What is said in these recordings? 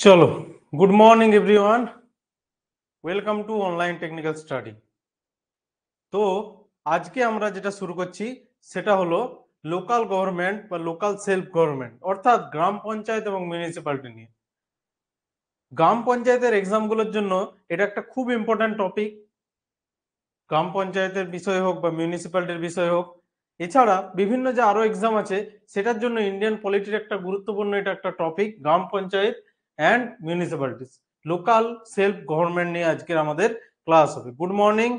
চলো, good morning everyone, welcome to online technical study. তো আজকে আমরা যেটা শুরু করছি সেটা হলো লোকাল গভর্নমেন্ট বা লোকাল সেলফ গভর্নমেন্ট, অর্থাৎ গ্রাম পঞ্চায়েত এবং মিউনিসিপ্যালিটি নিয়ে। গ্রাম পঞ্চায়েতের এক্সামগুলোর জন্য এটা একটা খুব ইম্পর্ট্যান্ট টপিক। গ্রাম পঞ্চায়েতের বিষয় হোক বা মিউনিসিপ্যালিটির বিষয় হোক, এছাড়া বিভিন্ন যে আরো এক্সাম আছে সেটার জন্য ইন্ডিয়ান পলিটির একটা গুরুত্বপূর্ণ এটা একটা topic, gram panchayat and municipalities, local self government নিয়ে আজকের আমাদের ক্লাস হবে। গুড মর্নিং,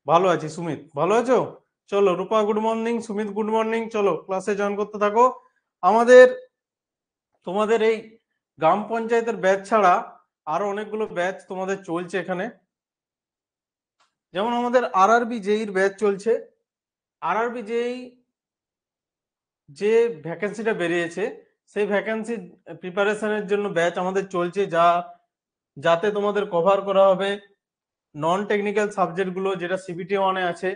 ভালো আছি। সুমিত, ভালো আছো? চলো, Rupa good morning, Sumit good morning. চলো ক্লাসে জয়েন করতে থাকো। আমাদের তোমাদের এই গ্রাম পঞ্চায়েতের ব্যাচ ছাড়া আরো অনেকগুলো ব্যাচ তোমাদের চলছে এখানে। যেমন আমাদের আরআরবি জেইর ব্যাচ চলছে। আরআরবি জেই যে ভ্যাকেন্সিটা বেরিয়েছে সেই ভ্যাকেন্সি প্রিপারেশনের জন্য ব্যাচ আমাদের চলছে, যাতে তোমাদের কভার করা হবে নন টেকনিক্যাল সাবজেক্টগুলো যেটা সিবিটি ওয়ানে আছে,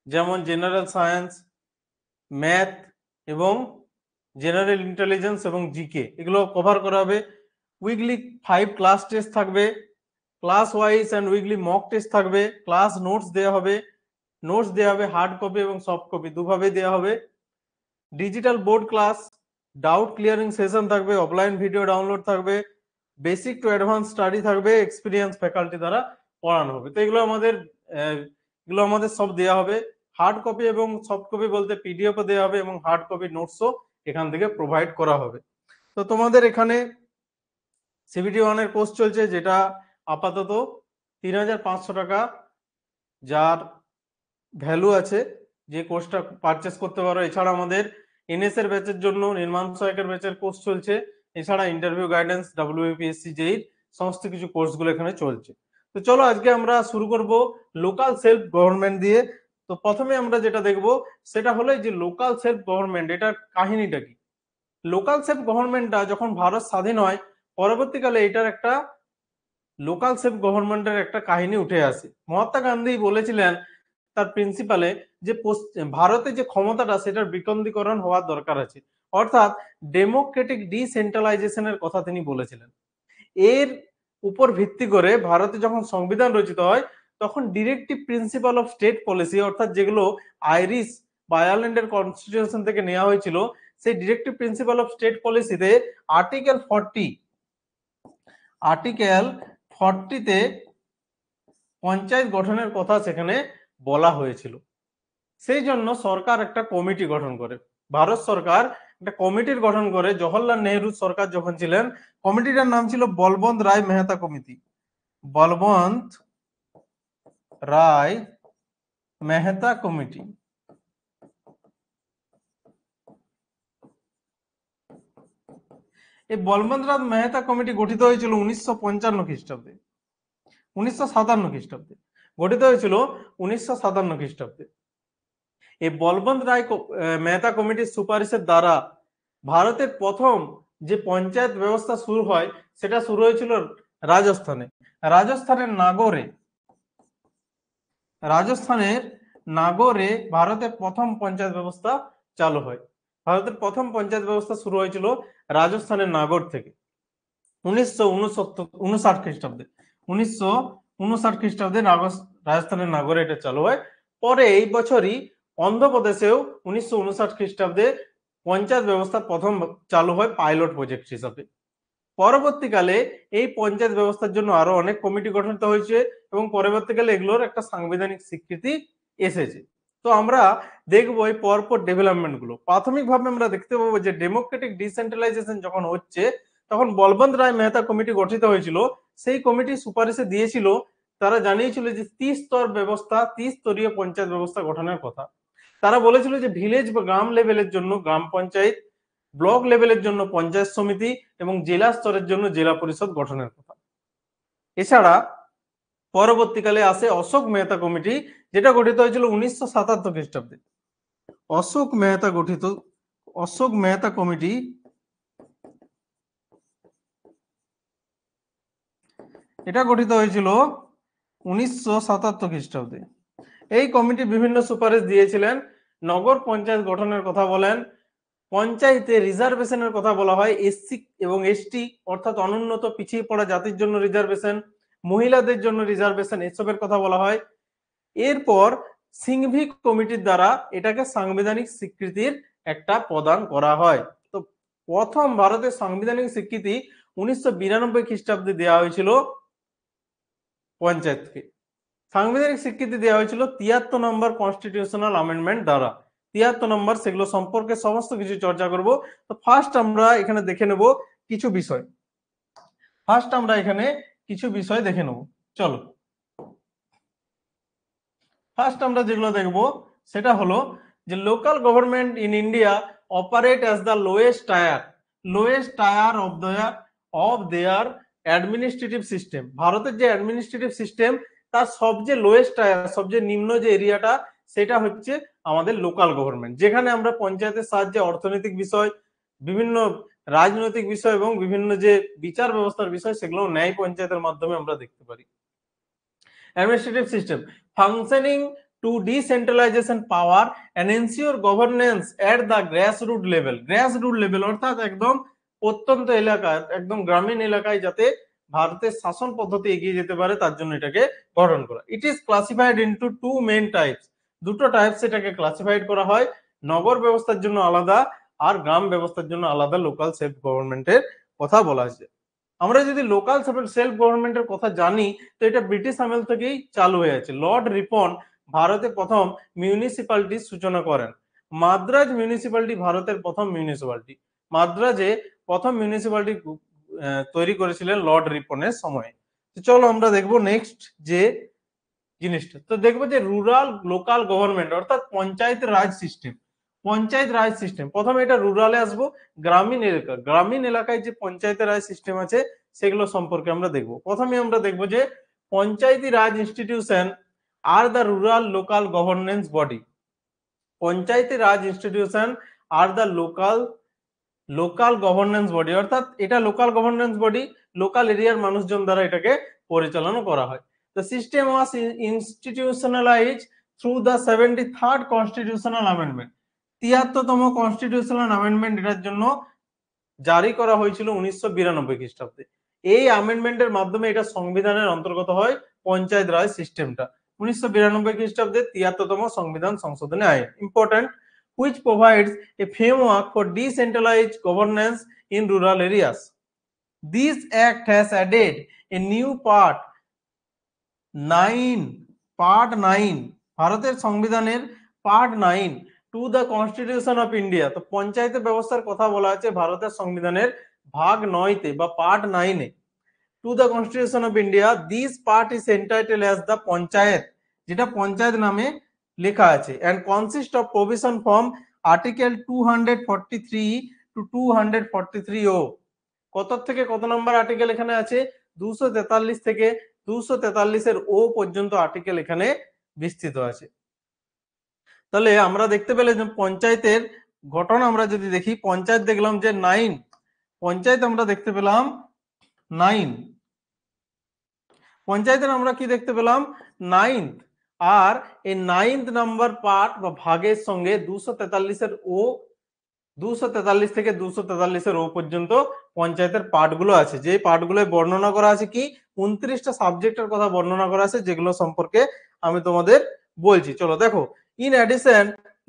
যেমন জেনারেল সায়েন্স, ম্যাথ এবং জেনারেল ইন্টেলিজেন্স এবং জিকে, এগুলো কভার করা হবে। উইকলি 5 ক্লাস টেস্ট থাকবে, class wise and weekly mock test থাকবে, ক্লাস নোটস দেওয়া হবে। নোটস দেওয়া হবে হার্ড কপি এবং সফট কপি দুভাবেই দেওয়া হবে। Digital board class, doubt clearing session থাকবে, অফলাইন ভিডিও ডাউনলোড থাকবে, বেসিক টু অ্যাডভান্স স্টাডি থাকবে, এক্সপিরিয়েন্স ফ্যাকাল্টি দ্বারা পড়ানো হবে। তো এগুলো আমাদের সব দেওয়া হবে। হার্ড কপি এবং সফট কপি বলতে পিডিএফও দেওয়া হবে এবং হার্ড কপি নোটসও এখান থেকে প্রোভাইড করা হবে। তো তোমাদের এখানে সিবিটি ওয়ানের কোর্স চলছে, যেটা আপাতত 3,500 টাকা যার ভ্যালু আছে, যে কোর্সটা পারচেস করতে পারো। এছাড়া আমাদের এনএস এর ব্যাচের জন্য নির্মাণ সহায়কের ব্যাচের কোর্স চলছে। এছাড়া ইন্টারভিউ গাইডেন্স, ডাব্লিউবিপিএসসি জেইর সমস্ত কিছু কোর্সগুলো এখানে চলছে। তো চলো আজকে আমরা শুরু করব লোকাল সেলফ গভর্নমেন্ট দিয়ে। তো প্রথমে আমরা যেটা দেখব সেটা হলো যে লোকাল সেলফ গভর্নমেন্ট, এটার কাহিনীটা কি। লোকাল সেলফ গভর্নমেন্টটা যখন ভারত স্বাধীন হয়, পরবর্তীকালে এটার একটা লোকাল সেলফ গভর্নমেন্টের একটা কাহিনী উঠে আসে। মহাত্মা গান্ধী বলেছিলেন তার প্রিন্সিপালে যে ভারতে যে ক্ষমতাটা সেটার বিকেন্দ্রীকরণ হওয়ার দরকার আছে, অর্থাৎ ডেমোক্রেটিক ডিসেন্ট্রালাইজেশনের কথা তিনি বলেছিলেন। এর উপর ভিত্তি করে ভারতে যখন সংবিধান রচিত হয় তখন directive principal of state policy, অর্থাৎ যেগুলো আইরিশ বা আয়ারল্যান্ডের কনস্টিটিউশন থেকে নেওয়া হয়েছিল, সেই ডিরেক্টিভ প্রিন্সিপাল অফ স্টেট পলিসিতে আর্টিকেল 40তে পঞ্চায়েত গঠনের কথা সেখানে বলা হয়েছিল। সেই জন্য সরকার একটা কমিটি গঠন করে, ভারত সরকার একটা কমিটির গঠন করে। জওহরলাল নেহরু সরকার যখন ছিলেন, কমিটিটার নাম ছিল বলবন্ত রায় মেহতা কমিটি। বলবন্ত রায় মেহতা কমিটি। এই বলবন্ত রায় মেহতা কমিটি গঠিত হয়েছিল 1955 খ্রিস্টাব্দে, 1957 খ্রিস্টাব্দে গঠিত হয়েছিল, 1957 খ্রিস্টাব্দে। এই বলবন্ত রায় মেহতা কমিটির সুপারিশের দ্বারা ভারতের প্রথম যে পঞ্চায়েত ব্যবস্থা শুরু হয় সেটা শুরু হয়েছিল রাজস্থানে। রাজস্থানের নাগরে ভারতের প্রথম পঞ্চায়েত ব্যবস্থা চালু হয়। ভারতের প্রথম পঞ্চায়েত ব্যবস্থা শুরু হয়েছিল রাজস্থানের নাগর থেকে 1959 খ্রিস্টাব্দে। 1959 খ্রিস্টাব্দে রাজস্থানের নাগরে এটা চালু হয়। পরে এই বছরই অন্ধ্রপ্রদেশেও 1959 খ্রিস্টাব্দে পঞ্চায়েত ব্যবস্থা প্রথম চালু হয় পাইলট প্রজেক্ট হিসাবে। পরবর্তীকালে এই পঞ্চায়েত ব্যবস্থার জন্য আরো অনেক কমিটি গঠিত হয়েছে এবং পরবর্তীকালে এগুলোর একটা সাংবিধানিক স্বীকৃতি এসেছে। তো আমরা দেখবো এই পরপর ডেভেলপমেন্ট গুলো। প্রাথমিকভাবে আমরা দেখতে পাবো যে ডেমোক্রেটিক ডিসেন্ট্রালাইজেশন যখন হচ্ছে তখন বলবন্ত রায় মেহতা কমিটি গঠিত হয়েছিল। সেই কমিটি সুপারিশে দিয়েছিল, তারা জানিয়েছিল যে 30 স্তরীয় পঞ্চায়েত ব্যবস্থা গঠনের কথা। তারা বলেছিল যে ভিলেজ বা গ্রাম লেভেলের জন্য গ্রাম পঞ্চায়েত, ব্লক লেভেলের জন্য পঞ্চায়েত সমিতি এবং জেলা স্তরের জন্য জেলা পরিষদ গঠনের কথা। এছাড়া পরবর্তীকালে আসে অশোক মেহতা কমিটি, যেটা গঠিত হয়েছিল 1977 খ্রিস্টাব্দে। অশোক মেহতা কমিটি এটা গঠিত হয়েছিল 1977 খ্রিস্টাব্দে। এই কমিটি বিভিন্ন সুপারিশ দিয়েছিলেন। নগর পঞ্চায়েত গঠনের কথা বলেন, পঞ্চায়েতে রিজার্ভেশনের কথা বলা হয় এসসি এবং এসটি অর্থাৎ অনুন্নত পিছিয়ে পড়া জাতির জন্য রিজার্ভেশন, মহিলাদের জন্য রিজার্ভেশন, এসবের কথা বলা হয়। এরপর সিংঘি কমিটির দ্বারা এটাকে সাংবিধানিক স্বীকৃতির একটা প্রদান করা হয়। তো প্রথম ভারতের সাংবিধানিক স্বীকৃতি 1992 খ্রিস্টাব্দে দেওয়া হয়েছিল পঞ্চায়েতকে। সাংবিধানিক স্বীকৃতি দেওয়া হয়েছিল 73 নম্বর কনস্টিটিউশনাল অ্যামেন্ডমেন্ট দ্বারা। 73 নম্বর, সেগুলো সম্পর্কে সমস্ত কিছু চর্চা করব। তো ফার্স্ট আমরা এখানে দেখে নেব কিছু বিষয়। ফার্স্ট আমরা এখানে কিছু বিষয় দেখে নেব, চলো। ফার্স্ট আমরা যেগুলো দেখব সেটা হলো যে local government in India operate as the lowest tyre of their administrative system. ভারতের যে অ্যাডমিনিস্ট্রেটিভ সিস্টেম তার সবচেয়ে লোয়েস্ট টায়ার, সবচেয়ে নিম্ন যে এরিয়াটা, সেটা হচ্ছে আমাদের লোকাল গভর্নমেন্ট, যেখানে আমরা পঞ্চায়েতের সাহায্যে অর্থনৈতিক বিষয়, বিভিন্ন রাজনৈতিক বিষয় এবং বিভিন্ন যে বিচার ব্যবস্থার বিষয়, সেগুলো ন্যায় পঞ্চায়েতের মাধ্যমে আমরা দেখতে পারি। Administrative system functioning to decentralization power and ensure governance at the grassroots level অর্থাৎ একদম প্রত্যন্ত এলাকায়, একদম গ্রামীণ এলাকায় যাতে ভারতের শাসন পদ্ধতি এগিয়ে যেতে পারে, তার জন্য এটাকে গঠন করা। It is classified into two main types, দুটো টাইপস এটাকে ক্লাসিফাইড করা হয়। নগর ব্যবস্থার জন্য আলাদা আর গ্রাম ব্যবস্থার জন্য আলাদা লোকাল সেলফ গভর্নমেন্টের কথা বলা হয়েছে। আমরা যদি লোকাল সেলফ গভর্নমেন্টের কথা জানি, তো এটা ব্রিটিশ আমল থেকেই চালু হয়ে আছে। লর্ড রিপন ভারতে প্রথম মিউনিসিপালিটির সূচনা করেন। মাদ্রাজ মিউনিসিপালিটি ভারতের প্রথম মিউনিসিপালিটি। মাদ্রাজে প্রথম মিউনিসিপালিটি তৈরি করেছিলেন লর্ড রিপনের সময়ে। তো চলো আমরা দেখবো নেক্সট যে জিনিসটা, তো দেখবো যে রুরাল লোকাল গভর্নমেন্ট অর্থাৎ পঞ্চায়েত রাজ সিস্টেম। পঞ্চায়েত রাজ সিস্টেম, প্রথমে এটা রুরালে আসবো। গ্রামীণ এলাকায় যে পঞ্চায়েতের রাজ সিস্টেম আছে সেগুলো সম্পর্কে আমরা দেখবো। প্রথমে আমরা দেখবো যে পঞ্চায়েতি রাজ ইনস্টিটিউশন আর the rural local governance body. Panchayati Raj institution আর দ্য লোকাল গভর্নেন্স বডি, অর্থাৎ এটা লোকাল গভর্নেন্স বডি, লোকাল এরিয়ার মানুষজন দ্বারা এটাকে পরিচালনা করা হয়। The system was institutionalized through the 73rd constitutional amendment। 73তম কনস্টিটিউশনাল অ্যামেন্ডমেন্ট এটার জন্য জারি করা হয়েছিল 1992 খ্রিস্টাব্দে। এই অ্যামেন্ডমেন্টের মাধ্যমে এটা সংবিধানের অন্তর্গত হয় পঞ্চায়েত রাজ সিস্টেমটা। 1992 খ্রিস্টাব্দে 73তম সংবিধান সংশোধনী আইন important, which provides a framework for decentralized governance in rural areas. This act has added a new part 9 ভারতের সংবিধানের part 9 two the constitution of India. তো পঞ্চায়েত ব্যবস্থার কথা বলা আছে ভারতের সংবিধানের ভাগ 9তে বা পার্ট 9-এ। To the constitution of India, this part is entitle as the panchayat, যেটা পঞ্চায়েত নামে লেখা আছে, and consist of provision from article 243 to 243 কত থেকে কত নম্বর আর্টিকেল এখানে আছে? 243 থেকে 243 ও পর্যন্ত আর্টিকেল এখানে বিস্তৃত আছে। তাহলে আমরা দেখতে পেলে যে পঞ্চায়েতের গঠন আমরা যদি দেখি, পঞ্চায়েত দেখলাম যে 9 পঞ্চায়েত আমরা দেখতে পেলাম 9 পঞ্চায়েতের আমরা কি দেখতে পেলাম 9, আর এই 9th নাম্বার পার্ট বা ভাগের সঙ্গে 243 থেকে 243 ও পর্যন্ত পঞ্চায়েতের পার্টগুলো আছে, যে পার্টগুলোয় বর্ণনা করা আছে কি 29টা সাবজেক্টের কথা বর্ণনা করা আছে, যেগুলো সম্পর্কে আমি তোমাদের বলছি। চলো দেখো, in addition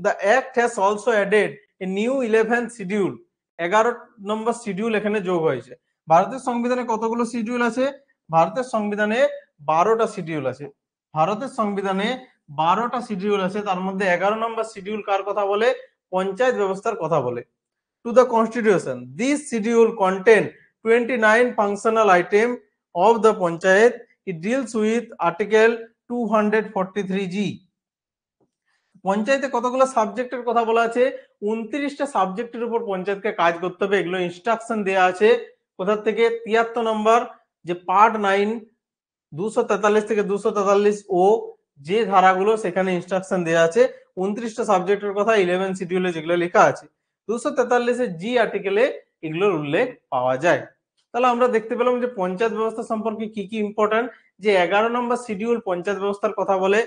the act has also added a new 11th schedule. 11 number schedule এখানে যোগ হয়েছে। ভারতের সংবিধানে কতগুলো শিডিউল আছে? ভারতের সংবিধানে 12টা শিডিউল আছে। ভারতের সংবিধানে 12টা শিডিউল আছে, তার মধ্যে 11 নম্বর শিডিউল কার কথা বলে? পঞ্চায়েত ব্যবস্থার কথা বলে। To the constitution, this schedule contain 29 functional item of the panchayat. It deals with article 243G। পঞ্চায়েতে কতগুলো সাবজেক্টের কথা বলা আছে? 29টা সাবজেক্টের উপর পঞ্চায়েতকে কাজ করতে হবে। এগুলো ইনস্ট্রাকশন দেওয়া আছে কোথা থেকে? 73 নম্বর যে পার্ট 9 243 থেকে 243 ও যে ধারাগুলো, সেখানে ইনস্ট্রাকশন দেওয়া আছে 29টা সাবজেক্টের কথা 11 শিডিউলে যেগুলো লেখা আছে। 243 জি আর্টিকেলে এগুলোর উল্লেখ পাওয়া যায়। তাহলে আমরা দেখতে পেলাম যে পঞ্চায়েত ব্যবস্থা সম্পর্কে কি কি ইম্পর্টেন্ট, যে 11 নম্বর শিডিউল পঞ্চায়েত ব্যবস্থার কথা বলে,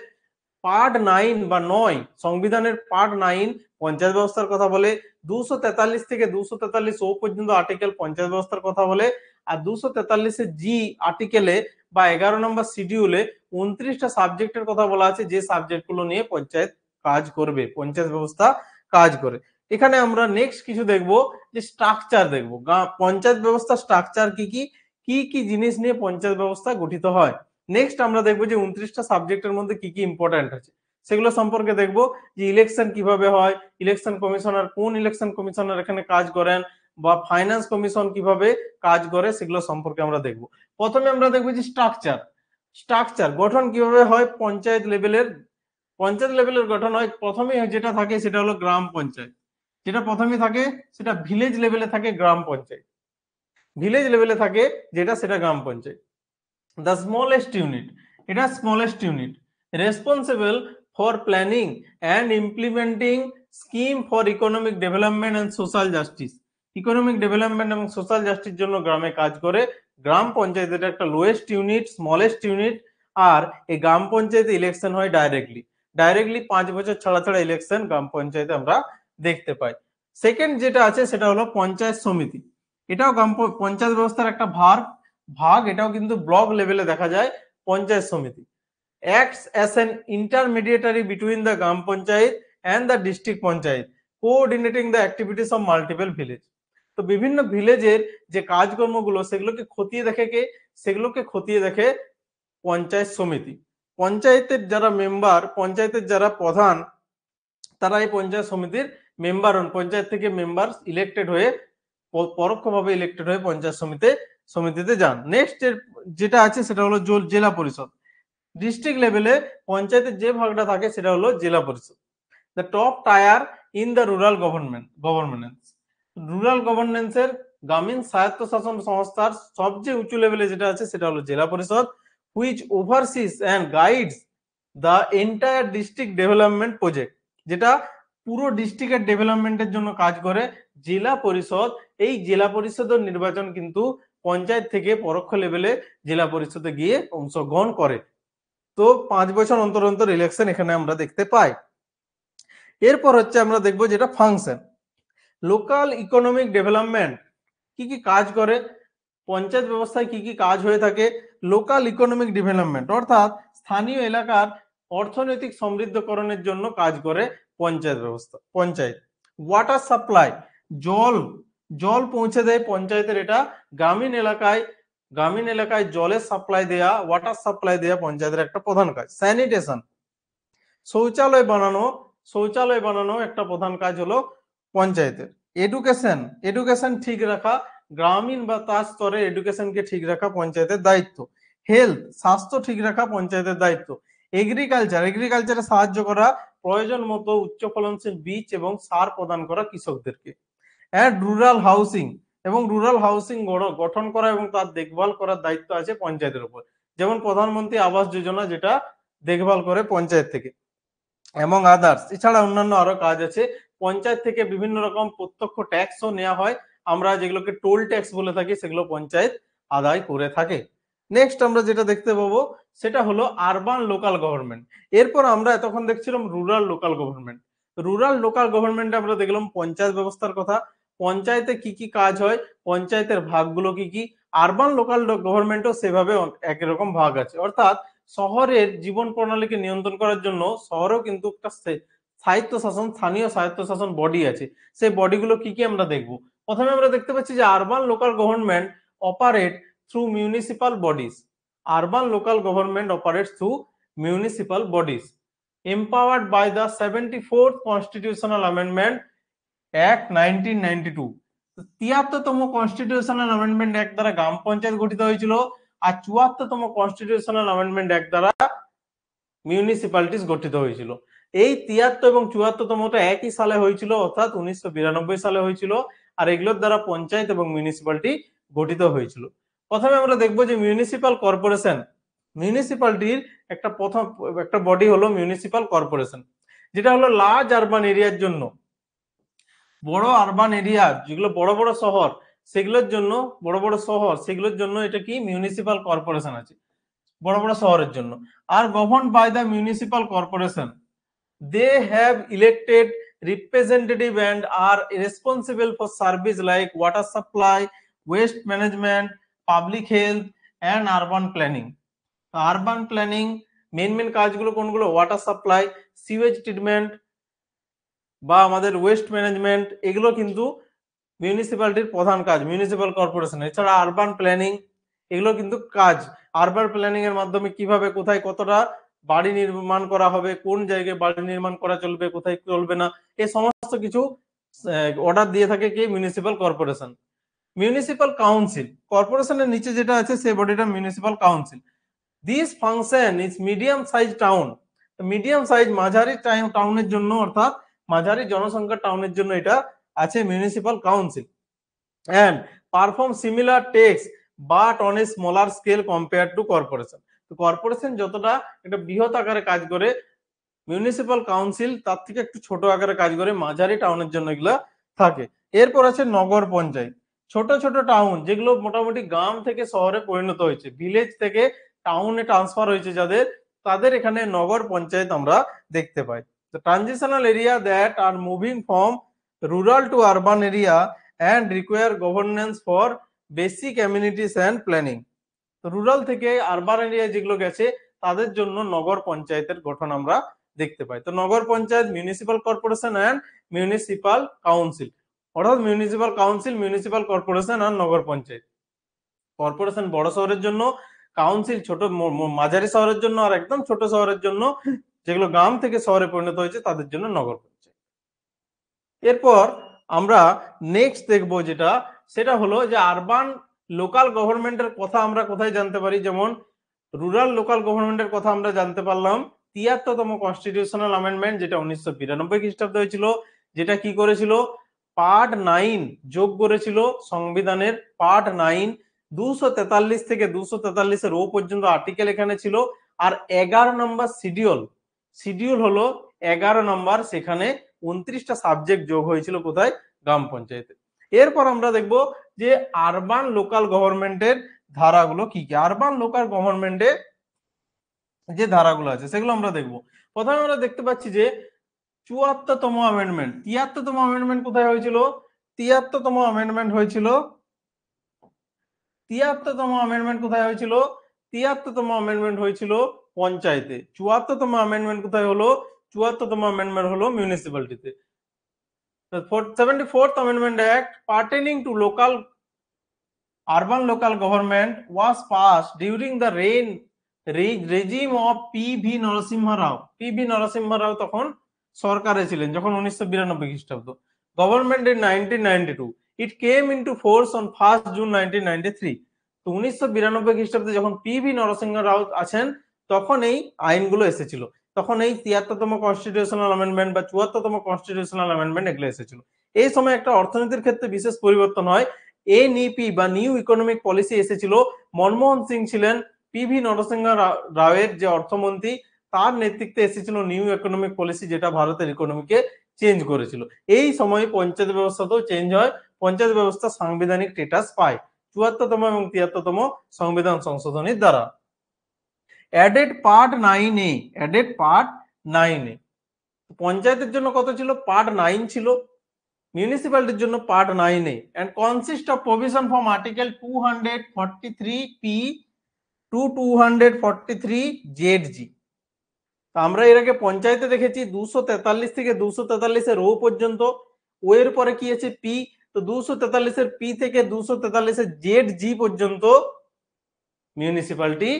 পার্ট 9 বা 9 সংবিধানের পার্ট 9 পঞ্চায়েত ব্যবস্থার কথা বলে। 243 থেকে 243 ও পর্যন্ত আর্টিকেল পঞ্চায়েত ব্যবস্থার কথা বলে। আর 243 জি আর্টিকেলে বা 11 নম্বর শিডিউলে 29টা সাবজেক্টের কথা বলা আছে, যে সাবজেক্টগুলো নিয়ে পঞ্চায়েত কাজ করবে, পঞ্চায়েত ব্যবস্থা কাজ করে। এখানে আমরা নেক্সট কিছু দেখব, যে স্ট্রাকচার দেখব, পঞ্চায়েত ব্যবস্থা স্ট্রাকচার কি কি, কি কি জিনিস নিয়ে পঞ্চায়েত ব্যবস্থা গঠিত হয়। নেক্সট আমরা দেখবো যে 29টা সাবজেক্টের মধ্যে কি কি ইম্পর্টেন্ট আছে সেগুলো সম্পর্কে দেখবো, যে ইলেকশন কিভাবে হয়, ইলেকশন কমিশনার কোন ইলেকশন কমিশনার এখানে কাজ করেন, বা ফাইন্যান্স কমিশন কিভাবে কাজ করে সেগুলো সম্পর্কে আমরা দেখবো। প্রথমে আমরা দেখবো যে স্ট্রাকচার, স্ট্রাকচার গঠন কিভাবে হয় পঞ্চায়েত লেভেলের। পঞ্চায়েত লেভেলের গঠন হয় প্রথমে যেটা থাকে সেটা হলো গ্রাম পঞ্চায়েত, যেটা প্রথমে থাকে সেটা ভিলেজ লেভেলে থাকে গ্রাম পঞ্চায়েত, ভিলেজ লেভেলে থাকে যেটা সেটা গ্রাম পঞ্চায়েত। The smallest unit, এটা smallest unit responsible for planning and implementing scheme for economic development and social justice, economic development এবং সোশ্যাল জাস্টিস জন্য গ্রামে কাজ করে। গ্রাম পঞ্চায়েত এটা একটা লোয়েস্ট ইউনিট, স্মলেস্ট ইউনিট। আর এই গ্রাম পঞ্চায়েতে ইলেকশন হয় ডাইরেক্টলি, ডাইরেক্টলি 5 বছর ছাড়া ছাড়া ইলেকশন গ্রাম পঞ্চায়েতে আমরা দেখতে পাই। সেকেন্ড যেটা আছে সেটা হলো পঞ্চায়েত সমিতি, এটাও গ্রাম পঞ্চায়েত ব্যবস্থার একটা ভাগ, এটাও কিন্তু ব্লক লেভেলে দেখা যায়। পঞ্চায়েত সমিতি acts as an intermediary between the gram panchayat and the district panchayat, coordinating the activities of multiple village। তো বিভিন্ন ভিলেজের যে কাজকর্মগুলো সেগুলোকে খতিয়ে দেখে কে, সেগুলোকে খতিয়ে দেখে পঞ্চায়েত সমিতি। পঞ্চায়েতের যারা মেম্বার, পঞ্চায়েতের যারা প্রধান, তারা এই পঞ্চায়েত সমিতির মেম্বার হন, পঞ্চায়েত থেকে মেম্বার ইলেক্টেড হয়ে, পরোক্ষভাবে ইলেক্টেড হয়ে পঞ্চায়েত সমিতিতে যান। নেক্সট যেটা আছে সেটা হলো জেলা পরিষদ। ডিস্ট্রিক্ট লেভেলে পঞ্চায়েতের যে ভাগটা থাকে সেটা হলো জেলা পরিষদ। The top tier in the rural governance, rural গভর্নেন্সের গ্রামীণ স্বায়ত্তশাসন সংস্থার সবচেয়ে উঁচু লেভেলে যেটা আছে সেটা হলো জেলা পরিষদ, which overseas and guides the entire district development project, যেটা পুরো ডিস্ট্রিক্টের ডেভেলপমেন্টের জন্য কাজ করে জেলা পরিষদ। এই জেলা পরিষদের নির্বাচন কিন্তু পঞ্চায়েত থেকে পরোক্ষ লেভেলে জেলা পরিষদে গিয়ে অংশগ্রহণ করে। তো 5 বছর অন্তর অন্তর ইলেকশন এখানে আমরা দেখতে পাই। এরপর হচ্ছে আমরা দেখবো যেটা ফাংশন, লোকাল ইকোনমিক ডেভেলপমেন্ট কি কি কাজ করে, পঞ্চায়েত ব্যবস্থায় কি কি কাজ হয়ে থাকে। লোকাল ইকোনমিক ডেভেলপমেন্ট অর্থাৎ স্থানীয় এলাকার অর্থনৈতিক সমৃদ্ধকরণের জন্য কাজ করে পঞ্চায়েত ব্যবস্থা। পঞ্চায়েত ওয়াটার সাপ্লাই, জল পৌঁছে দেয় পঞ্চায়েতের, এটা গ্রামীণ এলাকায় জলের সাপ্লাই দেয়া, ওয়াটার সাপ্লাই দেয়া পঞ্চায়েতের একটা প্রধান কাজ। স্যানিটেশন, শৌচালয় বানানো একটা প্রধান কাজ হলো পঞ্চায়েতের। এডুকেশন ঠিক রাখা, গ্রামীণ বা তার স্তরে এডুকেশনকে ঠিক রাখা পঞ্চায়েতের দায়িত্ব। হেলথ, স্বাস্থ্য ঠিক রাখা পঞ্চায়েতের দায়িত্ব। এগ্রিকালচারে সাহায্য করা, প্রয়োজন মতো উচ্চ ফলনশীল বীজ এবং সার প্রদান করা কৃষকদেরকে। অ্যান্ড রুরাল হাউসিং, এবং রুরাল হাউসিং গঠন করা এবং তার দেখভাল করার দায়িত্ব আছে পঞ্চায়েতের উপর, যেমন প্রধানমন্ত্রী আবাস যোজনা, যেটা দেখভাল করে পঞ্চায়েত থেকে, এবং আদার্স। এছাড়া অন্যান্য আরো কাজ আছে। পঞ্চায়েত থেকে বিভিন্ন রকম প্রত্যক্ষ ট্যাক্সও নেওয়া হয়, আমরা যেগুলোকে টোল ট্যাক্স বলে থাকি, সেগুলো পঞ্চায়েত আদায় করে থাকে। নেক্সট আমরা যেটা দেখতে পাবো সেটা হলো আরবান লোকাল গভর্নমেন্ট। এরপর আমরা এতক্ষণ দেখছিলাম rural local government. Rural local গভর্নমেন্টে আমরা দেখলাম পঞ্চায়েত ব্যবস্থার কথা, পঞ্চায়েতে কি কি কাজ হয়, পঞ্চায়েতের ভাগগুলো কি কি। আরবান লোকাল গভর্নমেন্টও সেভাবে একই রকম ভাগ আছে, অর্থাৎ শহরের জীবন প্রণালীকে নিয়ন্ত্রণ করার জন্য শহরেও কিন্তু একটা স্থানীয় স্বায়ত্তশাসন বডি আছে। সেই বডিগুলো কি কি আমরা দেখবো। প্রথমে আমরা দেখতে পাচ্ছি যে urban local government operate through municipal bodies. Urban local government operates through municipal bodies empowered by the 74th constitutional amendment act 1992। 73তম কনস্টিটিউশনাল অ্যামেন্ডমেন্ট অ্যাক্ট দ্বারা গ্রাম পঞ্চায়েত গঠিত হয়েছিল, আর 74তম কনস্টিটিউশনাল অ্যামেন্ডমেন্ট অ্যাক্ট দ্বারা মিউনিসিপ্যালিটিস গঠিত হয়েছিল। এই 73 এবং 74তমটা একই সালে হয়েছিল, অর্থাৎ 1992 সালে হয়েছিল, আর এগুলোর দ্বারা পঞ্চায়েত এবং মিউনিসিপ্যালিটি গঠিত হয়েছিল। প্রথমে আমরা দেখবো যে মিউনিসিপাল কর্পোরেশন, মিউনিসিপ্যালিটির একটা বডি হলো মিউনিসিপাল কর্পোরেশন, যেটা হলো লার্জ আরবান এরিয়ার জন্য, বড় আরবান এরিয়া যেগুলো বড় শহর সেগুলোর জন্য এটা কি মিউনিসিপাল কর্পোরেশন আছে। বড় বড় শহরের জন্য। আর governed by the municipal corporation, they have elected representative and are responsible for service like water supply, waste management, public health and urban planning. Urban planning main কাজগুলো কোনগুলো? ওয়াটার সাপ্লাই, সিওয়েজ ট্রিটমেন্ট বা আমাদের waste management, এগুলো কিন্তু মিউনিসিপ্যালিটির প্রধান কাজ, municipal corporation. এছাড়া urban planning, এগুলো কিন্তু কাজ। আরবান প্ল্যানিং এর মাধ্যমে কিভাবে কোথায় কতটা বাড়ি নির্মাণ করা হবে, কোন জায়গায় বাড়ি নির্মাণ করা চলবে, কোথায় চলবে না, এই সমস্ত কিছু অর্ডার দিয়ে থাকে কি? Municipal corporation. মিউনিসিপাল কাউন্সিল, কর্পোরেশনের নিচে যেটা আছে সেই বডিটা municipal council. This function is medium size town, medium size মাঝারি টাউনের জন্য, অর্থাৎ মাঝারি জনসংখ্যার টাউনের জন্য এটা আছে municipal council. and perform similar tasks but on a smaller scale compared to corporation. তো কর্পোরেশন যতটা একটা বৃহৎ আকারে কাজ করে, মিউনিসিপাল কাউন্সিল তার থেকে একটু ছোট আকারে কাজ করে, মাঝারি টাউনের জন্য এগুলা থাকে। এরপর আছে নগর পঞ্চায়েত, ছোট ছোট টাউন যেগুলো মোটামুটি গ্রাম থেকে শহরে পরিণত হয়েছে, ভিলেজ থেকে টাউনে ট্রান্সফার হয়েছে যাদের, তাদের এখানে নগর পঞ্চায়েত আমরা দেখতে পাই। The transitional area that are moving from rural to urban area and require governance for basic amenities and planning. Rural থেকে আরবান এরিয়া যেগুলো গেছে তাদের জন্য নগর পঞ্চায়েতের গঠন আমরা দেখতে পাই। তো নগর panchayat, municipal corporation and municipal council, অর্থাৎ মিউনিসিপাল কাউন্সিল, মিউনিসিপাল কর্পোরেশন আর নগর পঞ্চায়েত। কর্পোরেশন বড় শহরের জন্য, কাউন্সিল ছোট মাঝারি শহরের জন্য, আর একদম ছোট শহরের জন্য যেগুলো গ্রাম থেকে শহরে পরিণত হয়েছে তাদের জন্য নগর পঞ্চায়েত। এরপর আমরা নেক্সট দেখবো যেটা, সেটা হলো যে আরবান লোকাল গভর্নমেন্টের কথা আমরা কোথায় জানতে পারি। যেমন রুরাল লোকাল গভর্নমেন্টের কথা আমরা জানতে পারলাম ৭৩তম কনস্টিটিউশনাল অ্যামেন্ডমেন্ট, যেটা ১৯৯২ খ্রিস্টাব্দে হয়েছিল, যেটা কি করেছিল? পার্ট 9 যোগ করেছিল সংবিধানের। পার্ট 9 ২৪৩ থেকে ২৪৩ এর ও পর্যন্ত আর্টিকেল এখানে ছিল। আর 11 নম্বর শিডিউল হলো 11 নম্বর, সেখানে 29টা সাবজেক্ট যোগ হয়েছিল কোথায়? গ্রাম পঞ্চায়েতে। এরপর আমরা দেখব যে আরবান লোকাল গভর্নমেন্টের ধারাগুলো কি কি। আরবান লোকাল গভর্নমেন্টে যে ধারাগুলো আছে সেগুলো আমরা দেখব। প্রথমে আমরা দেখতে পাচ্ছি যে ৭৪তম অ্যামেন্ডমেন্ট, ৭৩তম অ্যামেন্ডমেন্ট কোথায় হয়েছিল? ৭৩তম অ্যামেন্ডমেন্ট হয়েছিল ৭৩তম অ্যামেন্ডমেন্ট কোথায় হয়েছিল? ৭৩তম অ্যামেন্ডমেন্ট হয়েছিল পঞ্চায়েতে। ৭৪তম অ্যামেন্ডমেন্ট কোথায় হলো? ৭৪তম অ্যামেন্ডমেন্ট হলো মিউনিসিপ্যালিটিতে। The 74th Amendment Act pertaining to urban local government was passed during the regime of P.V. Narasimha Rao. P.V. Narasimha Rao তখন সরকারে ছিলেন যখন ১৯৯২ খ্রিস্টাব্দ। Government in 1992. It came into force on 1st June 1993. তো ১৯৯২ খ্রিস্টাব্দে যখন PV. Narasimha রাও আছেন তখন এই আইনগুলো এসেছিল। তখন এই ৭৩তম কনস্টিটিউশনাল অ্যামেন্ডমেন্ট বা ৭৪তম কনস্টিটিউশনাল অ্যামেন্ডমেন্ট এগুলো এসেছিল। এই সময় একটা অর্থনীতির ক্ষেত্রে বিশেষ পরিবর্তন হয়। এনইপি বা নিউ ইকোনমিক পলিসি এসেছিল। মনমোহন সিং ছিলেন পি.ভি. নরসিংহ রাওয়ের যে অর্থমন্ত্রী, তার নেতৃত্বে এসেছিল নিউ ইকোনমিক পলিসি, যেটা ভারতের ইকোনমিকে চেঞ্জ করেছিল। এই সময় পঞ্চায়েত ব্যবস্থাতেও চেঞ্জ হয়, পঞ্চায়েত ব্যবস্থা সাংবিধানিক স্ট্যাটাস পায় ৭৪তম এবং ৭৩তম সংবিধান সংশোধনীর দ্বারা। Added part 9A, added part 9A। পঞ্চায়েতের জন্য কত ছিল? পার্ট 9 ছিল। মিউনিসিপ্যালিটির জন্য part 9A and consist of provision from article 243P to 243ZG। আমরা এর আগে পঞ্চায়েতে দেখেছি ২৪৩ থেকে ২৪৩ এর ও পর্যন্ত, ও এর পরে কি আছে? পি। তো ২৪৩ এর পি থেকে ২৪৩ এর ZG পর্যন্ত মিউনিসিপ্যালিটি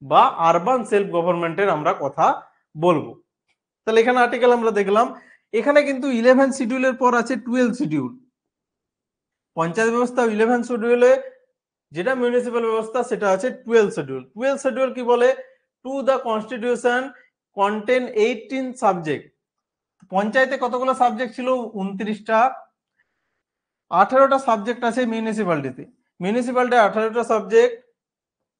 বা আরবান সেলফ গভর্নমেন্টের আমরা কথা বলবো। তাহলে এখানে আর্টিকেল আমরা দেখলাম। এখানে কিন্তু 11 শিডিউলের পর আছে 12 শিডিউল। পঞ্চায়েত ব্যবস্থা 11 শিডিউলে, যেটা মিউনিসিপাল ব্যবস্থা সেটা আছে 12 শিডিউল। 12 শিডিউল কি বলে? To the constitution contain 18 subject. পঞ্চায়েতে কতগুলো সাবজেক্ট ছিল? 29টা। 18টা সাবজেক্ট আছে মিউনিসিপ্যালিটিতে। মিউনিসিপ্যালিটি 18টা subject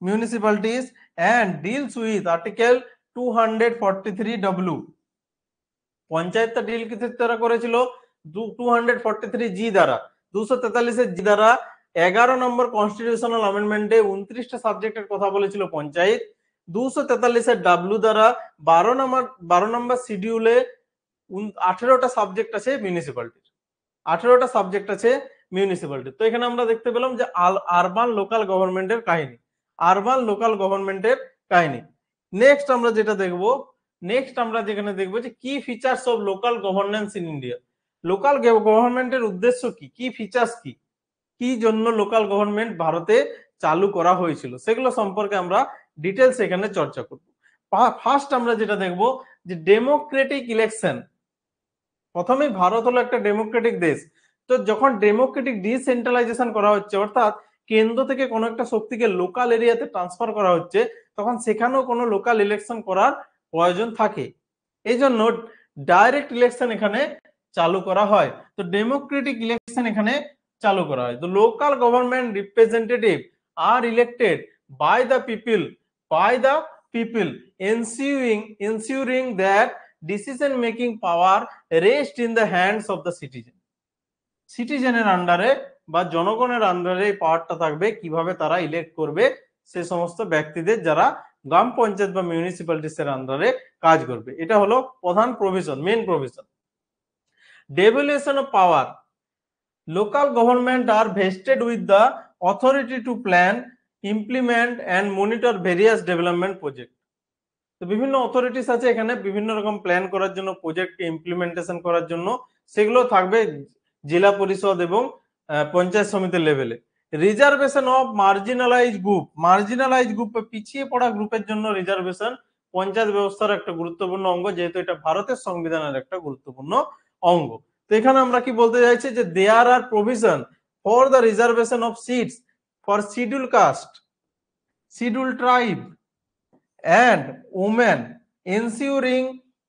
municipalities and deals with article 243W। পঞ্চায়েতটা ডিল কিসের দ্বারা করেছিল? 243G দ্বারা। 243 এর জি দ্বারা 11 নম্বর কনস্টিটিউশনাল অ্যামেন্ডমেন্টে 29টা সাবজেক্টের কথা বলেছিল পঞ্চায়েত। 243 ডাব্লিউ দ্বারা 12 নম্বর শিডিউলে 18টা সাবজেক্ট আছে মিউনিসিপ্যালিটির, 18টা সাবজেক্ট আছে মিউনিসিপ্যালিটি। তো এখানে আমরা দেখতে পেলাম যে আরবান লোকাল গভর্নমেন্টের কাহিনী, আরবান লোকাল গভর্নমেন্টের কাহিনী। নেক্সট আমরা যেটা দেখব, নেক্সট আমরা যেখানে দেখবো যে কি features of local governance in India, local গভর্নমেন্টের উদ্দেশ্য কি, কি ফিচার্স কি, কি জন্য লোকাল গভর্নমেন্ট ভারতে চালু করা হয়েছিল, সেগুলো সম্পর্কে আমরা ডিটেলস এখানে চর্চা করব। ফার্স্ট আমরা যেটা দেখব যে ডেমোক্রেটিক ইলেকশন। প্রথমেই ভারত হলো একটা ডেমোক্রেটিক দেশ, তো যখন ডেমোক্রেটিক ডিসেন্ট্রালাইজেশন করা হচ্ছে, অর্থাৎ কেন্দ্র থেকে কোনো একটা শক্তিকে লোকাল এরিয়াতে ট্রান্সফার করা হচ্ছে, তখন সেখানেও কোনো লোকাল ইলেকশন করার প্রয়োজন থাকে। এই জন্য ডাইরেক্ট ইলেকশন এখানে চালু করা হয়। তো ডেমোক্রেটিক ইলেকশন এখানে চালু করা হয়। তো local government representative are elected by the people ensuring that decision making power rest in the hands of the citizen. সিটিজেনের আন্ডারে বা জনগণের আন্ডারে এই পাওয়ারটা থাকবে, কিভাবে তারা ইলেক্ট করবে সে সমস্ত ব্যক্তিদের যারা গ্রাম পঞ্চায়েত বা মিউনিসিপ্যালিটিস এর আন্ডারে কাজ করবে। এটা হলো প্রধান provision, main provision. Devolution of power, local government are vested with the authority to plan, implement and monitor various development project. তো বিভিন্ন অথরিটিস আছে এখানে বিভিন্ন রকম প্ল্যান করার জন্য, প্রজেক্টকে ইমপ্লিমেন্টেশন করার জন্য, সেগুলো থাকবে জেলা পরিষদ এবং পঞ্চায়েত সমিতির লেভেলে। Reservation of marginalise group, marginalise group পিছিয়ে পড়া গ্রুপের জন্য রিজার্ভেশন পঞ্চায়েত ব্যবস্থার একটা গুরুত্বপূর্ণ অঙ্গ, যেহেতু এটা ভারতের সংবিধানের একটা গুরুত্বপূর্ণ অঙ্গ। তো এখানে আমরা কি বলতে চাইছি যে there are provision for the reservation of seats for schedule caste, schedule tribe and women, ensuring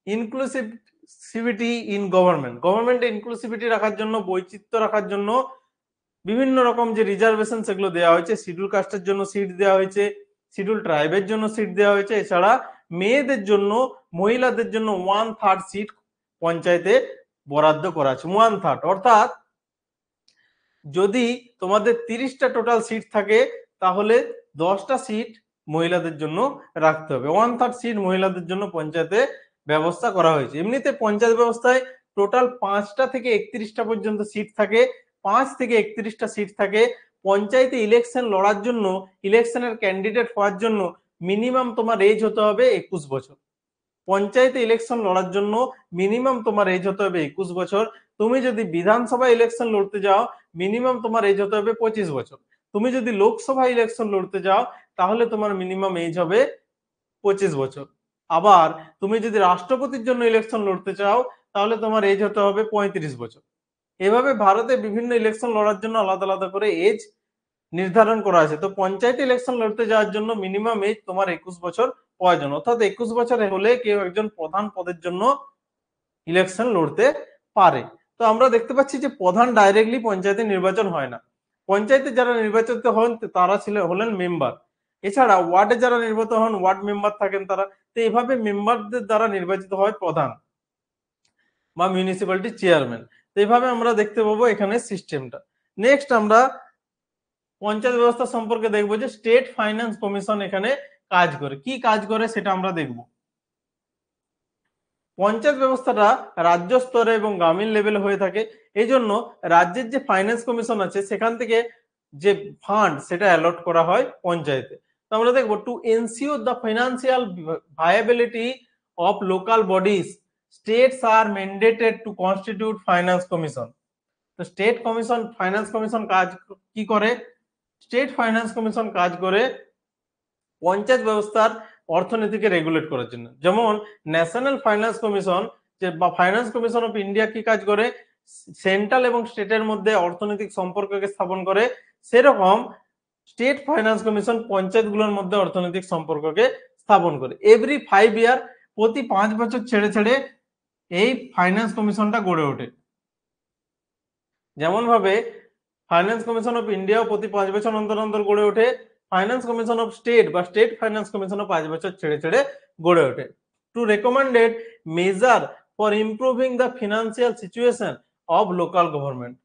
inclusivity in government. গভর্নমেন্টে ইনক্লুসিভিটি রাখার জন্য, বৈচিত্র্য রাখার জন্য বিভিন্ন রকম যে রিজার্ভেশন সেগুলো দেওয়া হয়েছে। শিডিউল কাস্টের জন্য সিট দেওয়া হয়েছে, শিডিউল ট্রাইবের জন্য সিট দেওয়া হয়েছে, এছাড়া মেয়েদের জন্য, মহিলাদের জন্য 1/3 সিট পঞ্চায়েতে বরাদ্দ করা আছে। 1/3 অর্থাৎ যদি তোমাদের 30টা টোটাল সিট থাকে, তাহলে 10টা সিট মহিলাদের জন্য রাখতে হবে। 1/3 সিট মহিলাদের জন্য পঞ্চায়েতে ব্যবস্থা করা হয়েছে। এমনিতে পঞ্চায়েত ব্যবস্থায় টোটাল 5টা থেকে 31টা পর্যন্ত সিট থাকে, 5 থেকে 31টা সিট থাকে। পঞ্চায়েতে ইলেকশন লড়ার জন্য, ইলেকশনের ক্যান্ডিডেট হওয়ার জন্য মিনিমাম তোমার এজ হতে হবে 21 বছর। পঞ্চায়েতে ইলেকশন লড়ার জন্য মিনিমাম তোমার এজ হতে হবে 21 বছর। তুমি যদি বিধানসভা ইলেকশন লড়তে যাও, মিনিমাম তোমার এজ হতে হবে 25 বছর। তুমি যদি লোকসভা ইলেকশন লড়তে যাও, তাহলে তোমার মিনিমাম এজ হবে 25 বছর। আবার তুমি যদি রাষ্ট্রপতির জন্য ইলেকশন লড়তে চাও, তাহলে তোমার এজ হতে হবে 35 বছর। এভাবে ভারতে বিভিন্ন ইলেকশন লড়ার জন্য আলাদা আলাদা করে এজ নির্ধারণ করা আছে। তো পঞ্চায়েত ইলেকশন লড়তে যাওয়ার জন্য মিনিমাম এজ তোমার 21 বছর প্রয়োজন, অর্থাৎ 21 বছর হলে কেউ একজন প্রধান পদের জন্য ইলেকশন লড়তে পারে। তো আমরা দেখতে পাচ্ছি যে প্রধান ডাইরেক্টলি পঞ্চায়েতে নির্বাচন হয় না। পঞ্চায়েতে যারা নির্বাচিত হন তারা হলেন মেম্বার, এছাড়া ওয়ার্ডে যারা নির্বাচিত হন ওয়ার্ড মেম্বার থাকেন তারা। তো এইভাবে মেম্বারদের দ্বারা নির্বাচিত হয় প্রধান বা মিউনিসিপ্যালিটি চেয়ারম্যান। তো এইভাবে আমরা দেখতে পাবো এখানে সিস্টেমটা। নেক্সট আমরা পঞ্চায়েত ব্যবস্থা সম্পর্কে দেখবো যে স্টেট ফাইন্যান্স কমিশন এখানে কাজ করে। কি কাজ করে সেটা আমরা দেখব। পঞ্চায়েত ব্যবস্থাটা রাজ্য স্তরে এবং গ্রামীণ লেভেলে হয়ে থাকে, এই জন্য রাজ্যের যে ফাইন্যান্স কমিশন আছে সেখান থেকে যে ফান্ড সেটা অ্যালট করা হয় পঞ্চায়েতে। তো আমরা দেখবো to ensure the financial viability of local bodies, states are mandated to constitute finance commission. তো স্টেট কমিশন, ফাইন্যান্স কমিশন কাজ কি করে? স্টেট ফাইন্যান্স কমিশন কাজ করে পঞ্চায়েত ব্যবস্থার অর্থনীতিকে রেগুলেট করার জন্য। যেমন ন্যাশনাল ফাইন্যান্স কমিশন যে বা ফাইন্যান্স কমিশন অফ ইন্ডিয়া কি কাজ করে? সেন্ট্রাল এবং স্টেটের মধ্যে অর্থনৈতিক সম্পর্ককে স্থাপন করে, সেরকম স্টেট ফাইন্যান্স কমিশন পঞ্চায়েতগুলোর মধ্যে অর্থনৈতিক সম্পর্ককে স্থাপন করে। এভরি 5 ইয়ার, প্রতি 5 বছর ছেড়ে ছেড়ে এই ফাইন্যান্স কমিশনটা গড়ে ওঠে। যেমন ভাবে ফাইন্যান্স কমিশন অফ ইন্ডিয়াও প্রতি 5 বছর অন্তর অন্তর গড়ে ওঠে, ফাইন্যান্স কমিশন অফ স্টেট বা স্টেট ফাইন্যান্স কমিশনও 5 বছর ছেড়ে ছেড়ে গড়ে ওঠে। To recommended measure for improving the financial situation of local government,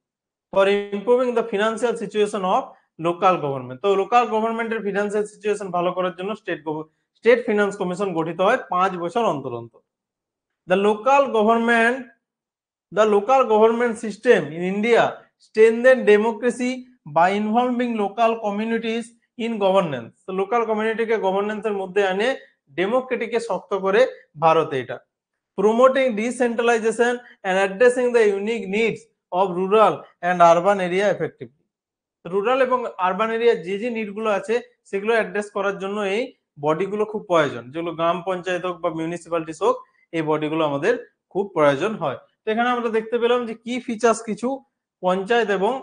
for improving the financial situation of local government. তো লোকাল গভর্নমেন্টের ফিনান্সিয়াল সিচুয়েশন ভালো করার জন্য স্টেট ফিনান্স কমিশন গঠিত হয় 5 বছর অন্তর অন্তর। The local government system in India strengthen democracy by involving local communities in governance. তো লোকাল কমিউনিটিকে গভর্নেন্সের মধ্যে আনে ডেমোক্রেটিকে শক্ত করে ভারতে এটা। Promoting decentralisation and addressing the unique needs of rural and urban area effectively. Rural এবং আরবান এরিয়া যে নিডগুলো আছে সেগুলো অ্যাড্রেস করার জন্য এই বডিগুলো খুব প্রয়োজন, যেগুলো গ্রাম পঞ্চায়েত হোক বা মিউনিসিপ্যালিটিস হোক, এই বডিগুলো আমাদের খুব প্রয়োজন হয়। তো এখানে আমরা দেখতে পেলাম যে কি ফিচার্স কিছু পঞ্চায়েত এবং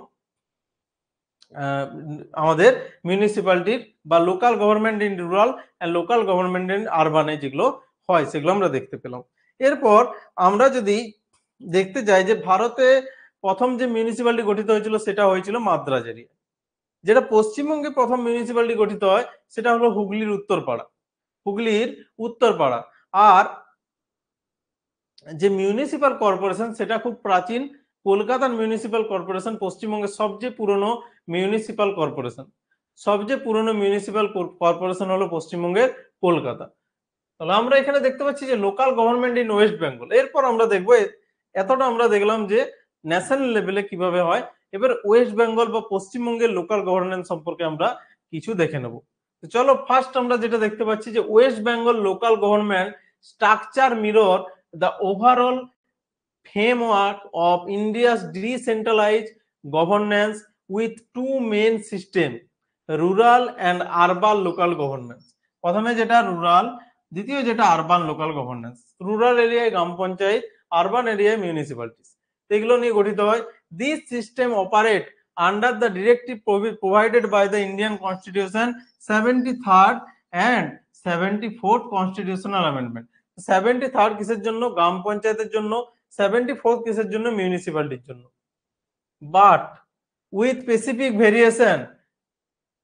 আমাদের মিউনিসিপ্যালিটির বা local government in rural and local government in আরবানে যেগুলো হয় সেগুলো আমরা দেখতে পেলাম। এরপর আমরা যদি দেখতে যাই যে ভারতে প্রথম যে মিউনিসিপ্যালিটি গঠিত হয়েছিল সেটা হয়েছিল মাদ্রাজ এরিয়া। যেটা পশ্চিমবঙ্গে প্রথম মিউনিসিপ্যালিটি গঠিত হয় সেটা হলো হুগলির উত্তরপাড়া। আর যে মিউনিসিপাল কর্পোরেশন সেটা খুব প্রাচীন, কলকাতার মিউনিসিপাল কর্পোরেশন পশ্চিমবঙ্গের সবচেয়ে পুরনো মিউনিসিপাল কর্পোরেশন হলো পশ্চিমবঙ্গের কলকাতা। তাহলে আমরা এখানে দেখতে পাচ্ছি যে local government in West Bengal. এরপর আমরা দেখবো, এতটা আমরা দেখলাম যে ন্যাশনাল লেভেলে কিভাবে হয়, এবার ওয়েস্ট বেঙ্গল বা পশ্চিমবঙ্গের লোকাল গভর্নেন্স সম্পর্কে আমরা কিছু দেখে নেব। চলো ফার্স্ট আমরা যেটা দেখতে পাচ্ছি যে West Bengal local government structure mirror the overall framework of India's decentralized governance with two main systems, rural and urban local governance. প্রথমে যেটা রুরাল, দ্বিতীয় যেটা আরবান লোকাল গভর্নেন্স। রুরাল এরিয়ায় গ্রাম পঞ্চায়েত, আরবান এরিয়ায় মিউনিসিপ্যালিটিস, এগুলো নিয়ে গঠিত হয়। This system operate under the directive provided by the Indian constitution 73rd and 74th constitutional amendment. 73rd কিসের জন্য? গ্রাম পঞ্চায়েতের জন্য। 74th কিসের জন্য? মিউনিসিপ্যালিটির জন্য। But with specific variation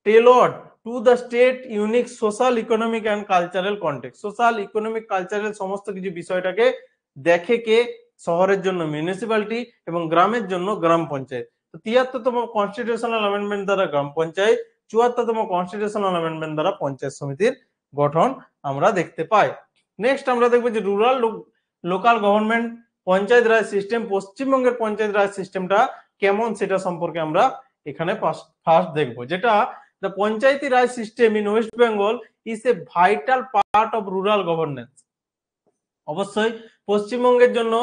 tailored to the state unique social, economic and cultural context. Social, economic, cultural সমস্ত কিছু বিষয়টাকে দেখে কে? শহরের জন্য মিউনিসিপ্যালিটি এবং গ্রামের জন্য গ্রাম পঞ্চায়েত। তো 73তম কনস্টিটিউশনাল অ্যামেন্ডমেন্ট দ্বারা গ্রাম পঞ্চায়েত, 74তম কনস্টিটিউশনাল অ্যামেন্ডমেন্ট দ্বারা পঞ্চায়েত সমিতির গঠন আমরা দেখতে পাই। নেক্সট আমরা দেখবো যে rural local government panchayat raj system, পশ্চিমবঙ্গের পঞ্চায়েত রাজ সিস্টেমটা কেমন সেটা সম্পর্কে আমরা এখানে ফার্স্ট দেখবো। যেটা the panchayati raj system in West Bengal is a vital part of rural governance. অবশ্যই পশ্চিমবঙ্গের জন্য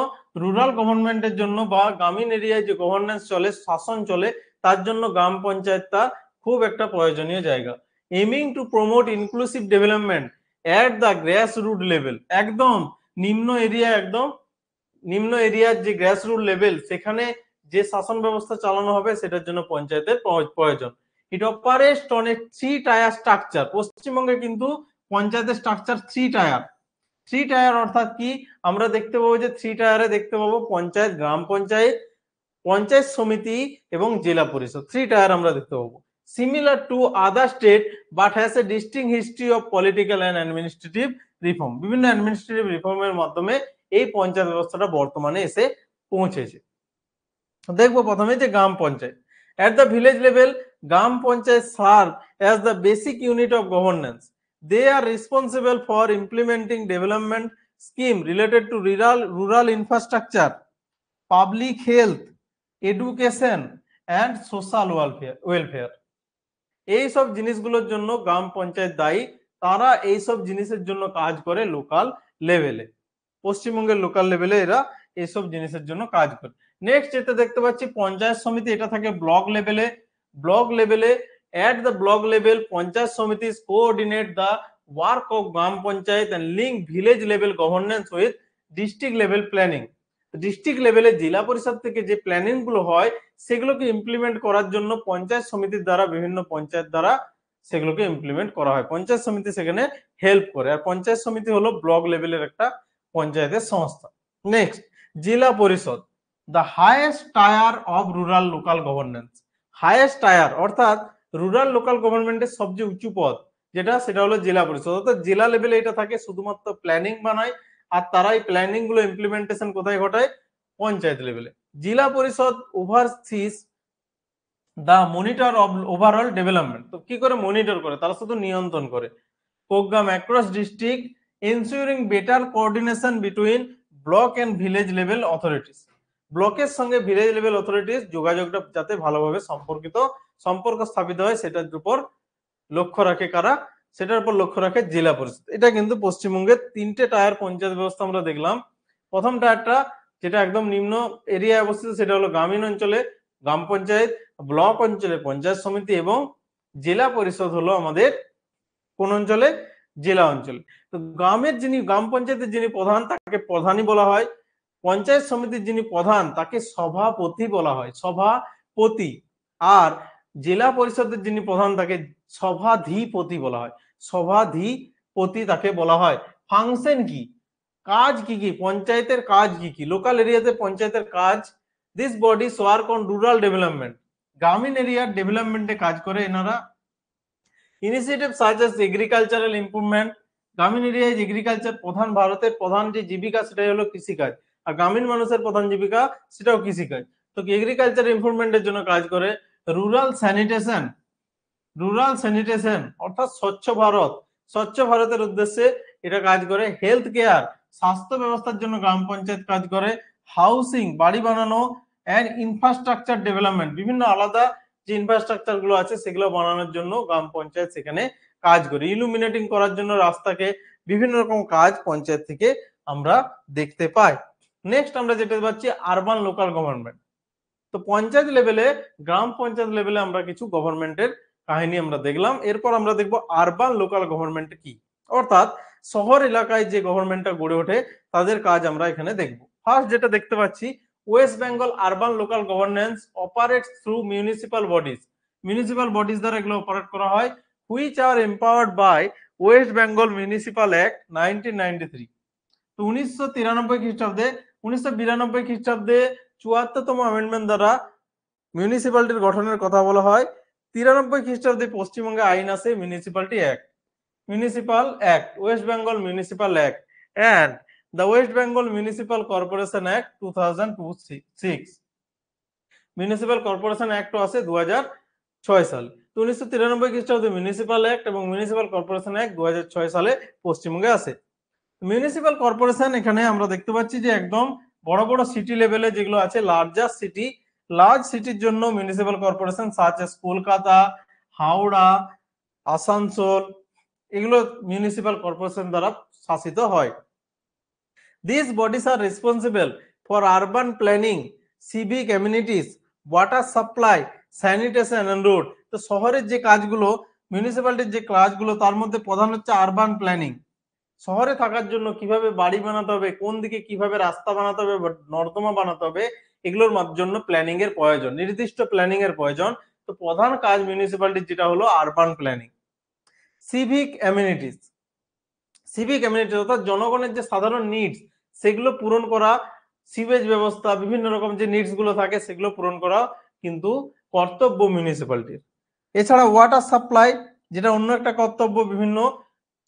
রুরাল গভর্নমেন্টের জন্য বা গ্রামীণ এরিয়ায় যে গভর্নেন্স চলে, শাসন চলে, তার জন্য গ্রাম পঞ্চায়েতটা খুব একটা প্রয়োজনীয় জায়গা। Aiming to promote inclusive development at the grass root level, একদম নিম্ন এরিয়ার যে গ্রাস রুট লেভেল সেখানে যে শাসন ব্যবস্থা চালানো হবে সেটার জন্য পঞ্চায়েতের প্রয়োজন। It operates on a 3 tier structure. পশ্চিমবঙ্গে কিন্তু পঞ্চায়েতের স্ট্রাকচার 3 টায়ার। 3 টায়ার অর্থাৎ কি? আমরা দেখতে পাবো যে 3 টায়ারে দেখতে পাবো পঞ্চায়েত, গ্রাম পঞ্চায়েত, পঞ্চায়েত সমিতি এবং জেলা পরিষদ। 3 টায়ার আমরা দেখতে পাবো। Similar to other state but has a distinct history of political and administrative reform. বিভিন্ন অ্যাডমিনিস্ট্রেটিভ রিফর্মের মাধ্যমে এই পঞ্চায়েত ব্যবস্থাটা বর্তমানে এসে পৌঁছেছে। দেখবো প্রথমে যে গ্রাম panchayat. At the village level, Gram Panchayat serve as the basic unit of governance. They are responsible for implementing development scheme related to rural infrastructure, public health, education and social welfare. এই সব জিনিসগুলোর জন্য গ্রাম পঞ্চায়েত দায়ী। তারা এই সব জিনিসের জন্য কাজ করে লোকাল লেভেলে। পশ্চিমবঙ্গের লোকাল লেভেলে এরা এইসব জিনিসের জন্য কাজ করে। নেক্সট যেটা দেখতে পাচ্ছি পঞ্চায়েত সমিতি, এটা থাকে ব্লক লেভেলে। at the block level panchayat samitis coordinate the work of gram panchayat and link village level governance with district level planning. District লেভেলে জেলা পরিষদ থেকে যে প্ল্যানিং গুলো হয় সেগুলোকে ইমপ্লিমেন্ট করার জন্য পঞ্চায়েত সমিতির দ্বারা, বিভিন্ন পঞ্চায়েত দ্বারা সেগুলোকে ইমপ্লিমেন্ট করা হয়। পঞ্চায়েত সমিতি সেখানে হেল্প করে। আর পঞ্চায়েত সমিতি হলো ব্লক লেভেলের একটা পঞ্চায়েতের সংস্থা। নেক্সট জেলা পরিষদ, the highest tyre of rural local governance. Highest tyre অর্থাৎ রুরাল লোকাল গভর্নমেন্টের সবচেয়ে উঁচু পদ যেটা, সেটা হলো জেলা পরিষদ। অর্থাৎ জেলা লেভেলে এটা থাকে, শুধুমাত্র প্ল্যানিং বানায় আর তারাই প্ল্যানিং গুলো ইমপ্লিমেন্টেশন কোথায় ঘটায়? পঞ্চায়েত লেভেলে। জেলা পরিষদ oversees the monitor of overall development. তো কি করে মনিটর করে? তারা শুধু নিয়ন্ত্রণ করে। program across district, ensuring better coordination between block and village level authorities. ব্লকের সঙ্গে ভিলেজ লেভেল অথরিটিস যোগাযোগটা যাতে ভালোভাবে সম্পর্ক স্থাপিত হয় সেটার উপর লক্ষ্য রাখে কারা, সেটার উপর লক্ষ্য রাখে জেলা পরিষদ। এটা কিন্তু পশ্চিমবঙ্গের 3টে টায়ার পঞ্চায়েত ব্যবস্থা আমরা দেখলাম। প্রথম টায়ারটা যেটা একদম নিম্ন এরিয়ায় অবস্থিত সেটা হলো গ্রামীণ অঞ্চলে গ্রাম পঞ্চায়েত, ব্লক অঞ্চলে পঞ্চায়েত সমিতি এবং জেলা পরিষদ হলো আমাদের কোন অঞ্চলে, জেলা অঞ্চলে। তো গ্রামের যিনি গ্রাম পঞ্চায়েতের যিনি প্রধান তাকে প্রধানই বলা হয়, পঞ্চায়েত সমিতির যিনি প্রধান তাকে সভাপতি বলা হয়, সভাপতি। আর জেলা পরিষদের যিনি প্রধান তাকে সভাধিপতি বলা হয়, সভাধিপতি তাকে বলা হয়। ফাংশন কি, কাজ কি কি, পঞ্চায়েতের কাজ কি কি, লোকাল এরিয়াতে পঞ্চায়েতের কাজ। This bodies work on rural development, গ্রামীণ এরিয়ার ডেভেলপমেন্টে কাজ করে এনারা। Initiative such as agricultural improvement, গ্রামীণ এরিয়ায় এগ্রিকালচার প্রধান, ভারতের প্রধান যে জীবিকা সেটাই হলো কৃষিকাজ, আর গ্রামীণ মানুষের প্রধান জীবিকা সেটাও কৃষিকাজ। তো এগ্রিকালচার ইমপ্রুভমেন্টের জন্য কাজ করে। রুরাল স্যানিটেশন, রুরাল স্যানিটেশন অর্থাৎ স্বচ্ছ ভারত, স্বচ্ছ ভারতের উদ্দেশ্যে এটা কাজ করে। হেলথ কেয়ার, স্বাস্থ্য ব্যবস্থার জন্য গ্রাম পঞ্চায়েত কাজ করে। হাউসিং, বাড়ি বানানো, এন্ড ইনফ্রাস্ট্রাকচার ডেভেলপমেন্ট, বিভিন্ন আলাদা যে ইনফ্রাস্ট্রাকচার গুলো আছে সেগুলো বানানোর জন্য গ্রাম পঞ্চায়েত সেখানে কাজ করে। ইলুমিনেটিং করার জন্য রাস্তাকে, বিভিন্ন রকম কাজ পঞ্চায়েত থেকে আমরা দেখতে পাই। নেক্সট আমরা যেটা পাচ্ছি আরবান লোকাল গভর্নমেন্ট। তো পঞ্চায়েত লেভেলে, গ্রাম পঞ্চায়েত লেভেলে আমরা কিছু গভর্নমেন্টের কাহিনী আমরা দেখলাম। এরপর আমরা দেখবো আরবান লোকাল গভর্নমেন্ট কি, অর্থাৎ শহর এলাকায় যে গভর্নমেন্টটা গড়ে ওঠে তাদের কাজ আমরা এখানে দেখবো। ফার্স্ট যেটা দেখতে পাচ্ছি, West Bengal urban local governance operates through municipal bodies. Municipal bodies দ্বারা এগুলো অপারেট করা হয়, which are empowered by West Bengal municipal act 1993। তো 1993 খ্রিস্টাব্দে, 1992 খ্রিস্টাব্দে 74তম অ্যামেন্ডমেন্ট দ্বারা মিউনিসিপ্যালিটির গঠনের কথা বলা হয়। 93 খ্রিস্টাব্দে পশ্চিমবঙ্গে আইন আসে municipality act, municipal act, West Bengal municipal act and the West Bengal municipal corporation act 2006। Municipal corporation act আসে 2006 সালে। তো 1993 খ্রিস্টাব্দে মিউনিসিপাল অ্যাক্ট এবং মিউনিসিপাল কর্পোরেশন অ্যাক্ট 2006 সালে পশ্চিমবঙ্গে আসে। মিউনিসিপাল কর্পোরেশন এখানে আমরা দেখতে পাচ্ছি যে একদম বড় বড় সিটি লেভেলে যেগুলো আছে, লার্জার সিটি, লার্জ সিটির জন্য municipal corporation such as Kolkata, Howrah, Asansol, এগুলো মিউনিসিপাল কর্পোরেশন দ্বারা শাসিত হয়। This bodies are responsible for urban planning, civic amenities, water supply, sanitation and road. তো শহরের যে কাজগুলো, মিউনিসিপ্যালিটির যে কাজগুলো তার মধ্যে প্রধান হচ্ছে আরবান প্ল্যানিং, শহরে থাকার জন্য কিভাবে বাড়ি বানাতে হবে, কোন দিকে কিভাবে রাস্তা বানাতে হবে, নর্দমা বানাতে হবে, এগুলোর জন্য প্ল্যানিং এর প্রয়োজন, নির্দিষ্ট প্ল্যানিং এর প্রয়োজন। তো প্রধান কাজ মিউনিসিপ্যালিটির যেটা হলো urban planning. Civic amenities, civic amenities অর্থাৎ জনগণের যে সাধারণ নিডস সেগুলো পূরণ করা, সিভেজ ব্যবস্থা, বিভিন্ন রকম যে নিডস গুলো থাকে সেগুলো পূরণ করা কিন্তু কর্তব্য মিউনিসিপ্যালিটির। এছাড়া ওয়াটার সাপ্লাই, যেটা অন্য একটা কর্তব্য, বিভিন্ন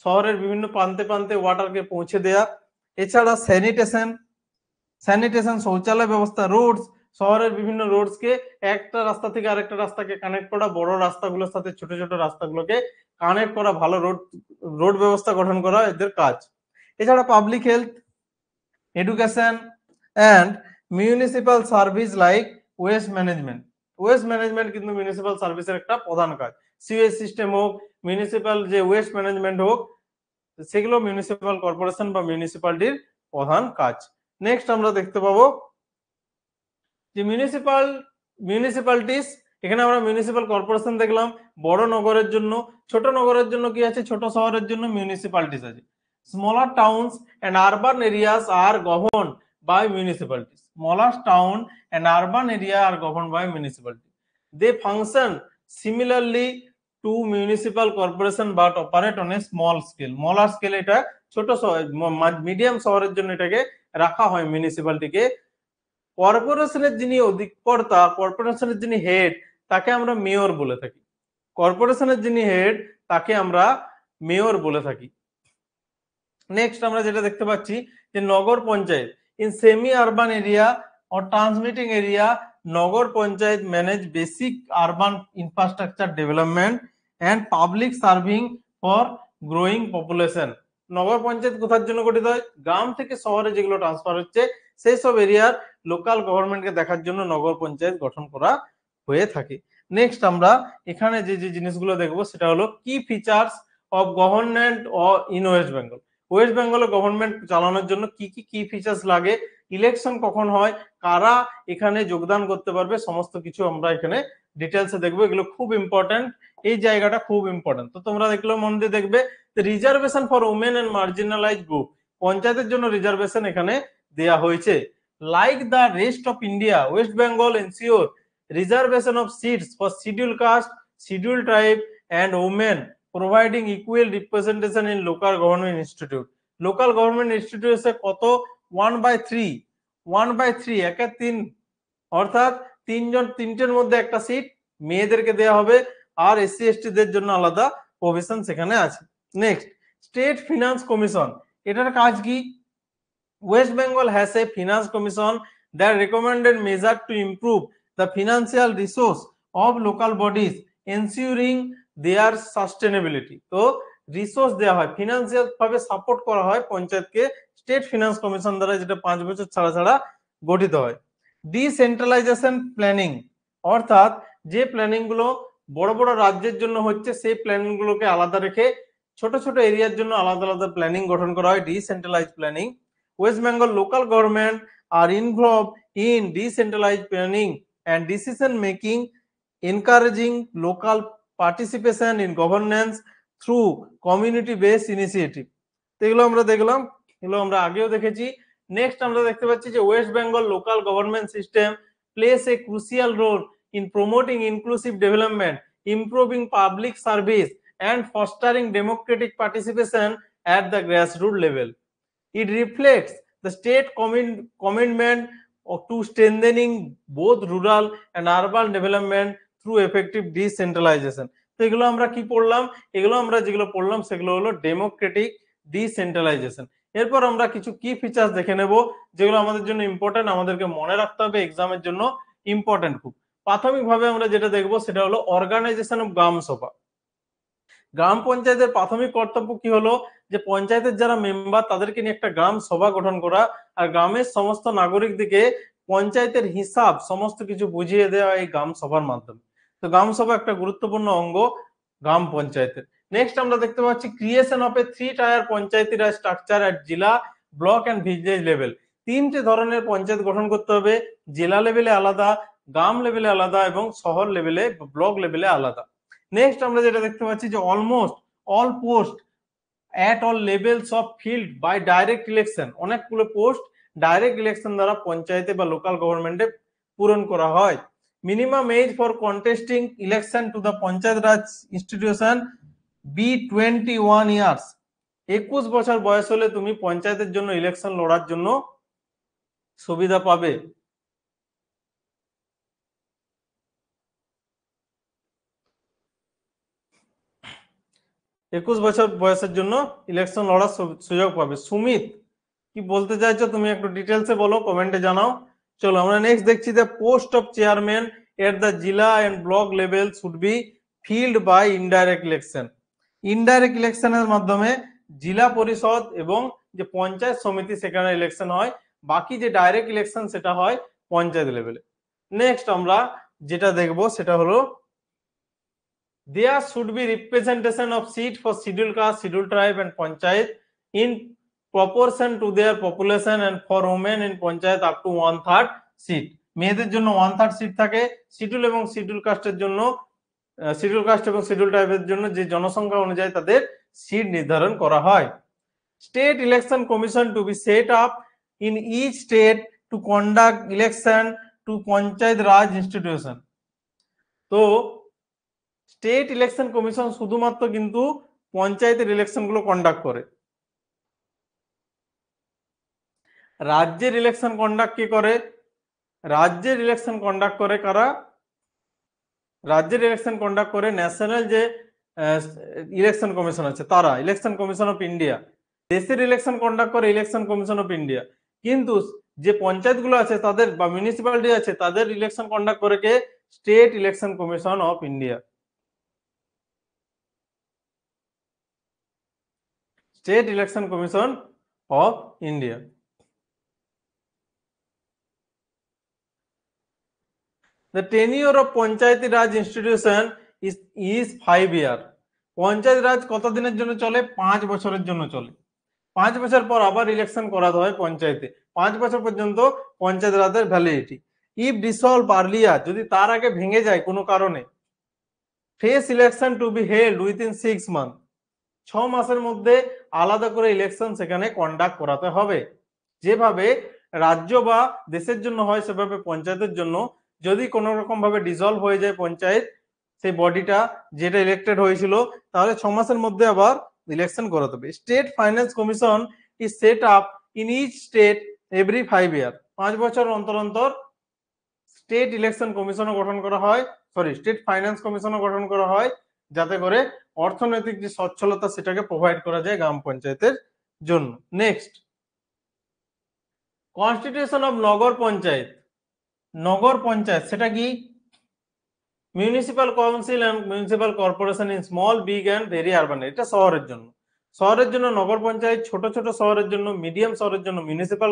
শহরের বিভিন্ন প্রান্তে প্রান্তে ওয়াটারকে পৌঁছে দেয়া। এছাড়া স্যানিটেশন, স্যানিটেশন শৌচালয় ব্যবস্থা, রোডস, শহরের বিভিন্ন রোডসকে একটা রাস্তা থেকে আরেকটা রাস্তাকে কানেক্ট করা, বড় রাস্তাগুলোর সাথে ছোট ছোট রাস্তাগুলোকে কানেক্ট করা, ভালো রোড ব্যবস্থা গঠন করা এদের কাজ। এছাড়া public health, education and municipal service like waste management. Waste management কিন্তু মিউনিসিপাল সার্ভিসের একটা প্রধান কাজ। সিওয়েজ সিস্টেম হোক, মিউনিসিপাল যে ওয়েস্ট ম্যানেজমেন্ট হোক, সেগুলো মিউনিসিপাল কর্পোরেশন বা মিউনিসিপ্যালিটির প্রধান কাজ। নেক্সট আমরা দেখতে পাবো যে মিউনিসিপ্যালিটিস, এখানে আমরা মিউনিসিপাল কর্পোরেশন দেখলাম বড় নগরের জন্য, ছোট নগরের জন্য কি আছে, ছোট শহরের জন্য মিউনিসিপ্যালিটিস আছে। Smaller towns and urban areas are govern by municipalities. Smaller town and urban area are govern by municipality. They function similarly to municipal corporation but operate on a small scale. Smaller scale, এটা ছোট শহর, medium শহরের জন্য এটাকে রাখা হয় মিউনিসিপ্যালিটিকে। কর্পোরেশনের যিনি অধিকর্তা, কর্পোরেশনের যিনি হেড, তাকে আমরা মেয়র বলে থাকি। কর্পোরেশনের যিনি হেড তাকে আমরা মেয়র বলে থাকি। নেক্সট আমরা যেটা দেখতে পাচ্ছি যে নগর panchayat, in semi urban area or transmitting area, নগর panchayat manage basic urban infrastructure development and public serving for growing population. নগর পঞ্চায়েত কোথার জন্য গঠিত হয়? গ্রাম থেকে শহরে যেগুলো ট্রান্সফার হচ্ছে সেই সব এরিয়ার লোকাল গভর্নমেন্টকে দেখার জন্য নগর পঞ্চায়েত গঠন করা হয়ে থাকে। নেক্সট আমরা এখানে যে যে জিনিসগুলো দেখবো সেটা হলো কি features of government in West Bengal. West বেঙ্গলে গভর্নমেন্ট চালানোর জন্য কি কি ফিচার্স লাগে, ইলেকশন কখন হয়, কারা এখানে যোগদান করতে পারবে, সমস্ত কিছু আমরা এখানে ডিটেলসে দেখবো। এগুলো খুব ইম্পর্টেন্ট, এই জায়গাটা খুব ইম্পর্টেন্ট। তো তোমরা দেখলেও মন দিয়ে দেখবে। Reservation for women and marginalize group, পঞ্চায়েতের জন্য রিজার্ভেশন এখানে দেয়া হয়েছে। Like the rest of India, West Bengal ensure reservation of seats for scheduled caste, scheduled tribe and women, providing equal representation in local government institute. local government institute এ কত 1/3, 1/3 একে 3, অর্থাৎ তিনটের মধ্যে একটা সিট মেয়েদেরকে দেওয়া হবে, আর এসসি এসটি দের জন্য আলাদা প্রভিশন সেখানে আছে। নেক্সট, স্টেট ফিনান্স কমিশন, এটার কাজ কি? West Bengal has a finance commission that recommended measure to improve the financial resource of local bodies ensuring their sustainability. তো রিসোর্স দেওয়া হয়, ফিনান্সিয়াল ভাবে সাপোর্ট করা হয় পঞ্চায়েতকে স্টেট ফিনান্স কমিশন দ্বারা, যেটা 5 বছর ছাড়া ছাড়া গঠিত হয়। ডিসেন্ট্রালাইজেশন প্ল্যানিং, অর্থাৎ যে প্ল্যানিং গুলো বড় বড় রাজ্যের জন্য হচ্ছে সেই প্ল্যানিং গুলোকে আলাদা রেখে ছোট ছোট এরিয়ার জন্য আলাদা আলাদা প্ল্যানিং গঠন করা হয়, decentralize planning. West Bengal local government are involved in decentralize planning and decision making, encouraging local participation in governance through community based initiative। এগুলো আমরা দেখলাম, এগুলো আমরা আগেও দেখেছি। নেক্সট আমরা দেখতে পাচ্ছি যে West Bengal local government system plays a crucial role in promoting inclusive development, improving public service and fostering democratic participation at the grassroots level. It reflects the state commitment to strengthening both rural and urban development through effective decentralization। তো এগুলো আমরা কি পড়লাম? এগুলো আমরা যেগুলো পড়লাম সেগুলো হলো ডেমোক্রেটিক ডিসেন্ট্রালাইজেশন। এরপর আমরা কিছু কি ফিচার্স দেখে নেব যেগুলো আমাদের জন্য ইম্পর্টেন্ট, আমাদেরকে মনে রাখতে হবে, এক্সামের জন্য ইম্পর্টেন্ট খুব। প্রাথমিকভাবে আমরা যেটা দেখবো সেটা হলো অর্গানাইজেশন অফ গ্রাম সভা। গ্রাম পঞ্চায়েতের প্রাথমিক কর্তব্য কি হলো, যে পঞ্চায়েতের যারা মেম্বার তাদেরকে নিয়ে একটা গ্রাম সভা গঠন করা, আর গ্রামের সমস্ত নাগরিকদেরকে পঞ্চায়েতের হিসাব সমস্ত কিছু বুঝিয়ে দেওয়া এই গ্রাম সভার মাধ্যমে। তো গ্রাম সভা একটা গুরুত্বপূর্ণ অঙ্গ গ্রাম পঞ্চায়েতের। নেক্সট আমরা দেখতে পাচ্ছি creation of a 3 tier panchayati raj structure at জেলা, ব্লক এন্ড ভিলেজ লেভেল। 3টে ধরনের পঞ্চায়েত গঠন করতে হবে, জেলা লেভেলে আলাদা, গ্রাম লেভেলে আলাদা এবং শহর লেভেলে ব্লক লেভেলে আলাদা। নেক্সট আমরা যেটা দেখতে পাচ্ছি যে almost all post at all levels of field by direct election, অনেকগুলো পোস্ট ডাইরেক্ট ইলেকশন দ্বারা পঞ্চায়েতে বা লোকাল গভর্নমেন্টে পূরণ করা হয়। Minimum age for contesting election to the panchayat raj institution be 21 years. 21 বছর বয়স হলে তুমি পঞ্চায়েতের জন্য ইলেকশন লড়ার জন্য সুবিধা পাবে। 21 বছর বয়সের জন্য ইলেকশন লড়ার সুযোগ পাবে। সুমিত, কি বলতে চাইছো তুমি একটু ডিটেলসে বলো, কমেন্টে জানাও। চলো আমরা নেক্সট দেখছি যে post of chairman at the জেলা and block level should be filled by indirect election. Indirect ইলেকশনের মাধ্যমে জেলা পরিষদ এবং যে পঞ্চায়েত সমিতি সেখানে ইলেকশন হয়, বাকি যে ডাইরেক্ট ইলেকশন সেটা হয় পঞ্চায়েত লেভেলে। নেক্সট আমরা যেটা দেখবো সেটা হলো there should be representation of seat for scheduled caste, scheduled tribe and panchayat in proportion to their population, and for women in panchayat up to 1/3 seat। মেয়েদের জন্য 1/3 সিট থাকে, শিডিউল এবং শিডিউল কাস্টের জন্য, শিডিউল কাস্ট এবং schedule ট্রাইবের জন্য যে জনসংখ্যা অনুযায়ী তাদের সিট নির্ধারণ করা হয়। State election commission to be set up in each state to conduct election to panchayat raj institution. তো স্টেট ইলেকশন কমিশন শুধুমাত্র কিন্তু পঞ্চায়েতের ইলেকশন গুলো কন্ডাক্ট করে। রাজ্যের ইলেকশন কন্ডাক্ট কি করে? রাজ্যের ইলেকশন কন্ডাক্ট করে কারা? রাজ্যের ইলেকশন কন্ডাক্ট করে ন্যাশনাল যে ইলেকশন কমিশন আছে তারা, ইলেকশন কমিশন অফ ইন্ডিয়া। দেশের ইলেকশন কন্ডাক্ট করে ইলেকশন কমিশন অফ ইন্ডিয়া, কিন্তু যে পঞ্চায়েতগুলো আছে তাদের বা মিউনিসিপ্যালিটি আছে তাদের ইলেকশন কন্ডাক্ট করে কে? State election commission of India. State Election Commission of India. The tenure of Panchayati Raj institution is 5 year. Panchayat রাজ কতদিনের জন্য চলে? 5 বছরের জন্য চলে। 5 বছর পর আবার ইলেকশন করাতে হয় পঞ্চায়েতে। 5 বছর পর্যন্ত পঞ্চায়েত রাজের ভ্যালিডিটি। ইফ ডিসলভ আর্লিয়ার, যদি তার আগে ভেঙে যায় কোনো কারণে, fresh election to be held within 6 month, 6 মাসের মধ্যে আলাদা করে ইলেকশন সেখানে কন্ডাক্ট করাতে হবে। যেভাবে রাজ্য বা দেশের জন্য হয় সেভাবে পঞ্চায়েতের জন্য যদি কোনো রকম ভাবে ডিসলভ হয়ে যায় পঞ্চায়েত, সেই বডিটা যেটা ইলেক্টেড হয়েছিল, তাহলে 6 মাসের মধ্যে আবার ইলেকশন করাতে হবে। State finance commission is set up in each state every 5 year. 5 বছর অন্তর অন্তর স্টেট ইলেকশন কমিশনও গঠন করা হয়, স্টেট ফাইন্যান্স কমিশনও গঠন করা হয়, যাতে করে অর্থনৈতিক যে সচ্ছলতা সেটাকে প্রোভাইড করা যায় গ্রাম পঞ্চায়েতের জন্য। Next, constitution of nagar panchayat. Nagar panchayat সেটা কি? Municipal council and municipal corporation in small, big and very urban. এটা শহরের জন্য। শহরের জন্য নগর পঞ্চায়েত, ছোট ছোট শহরের জন্য, মিডিয়াম শহরের জন্য মিউনিসিপাল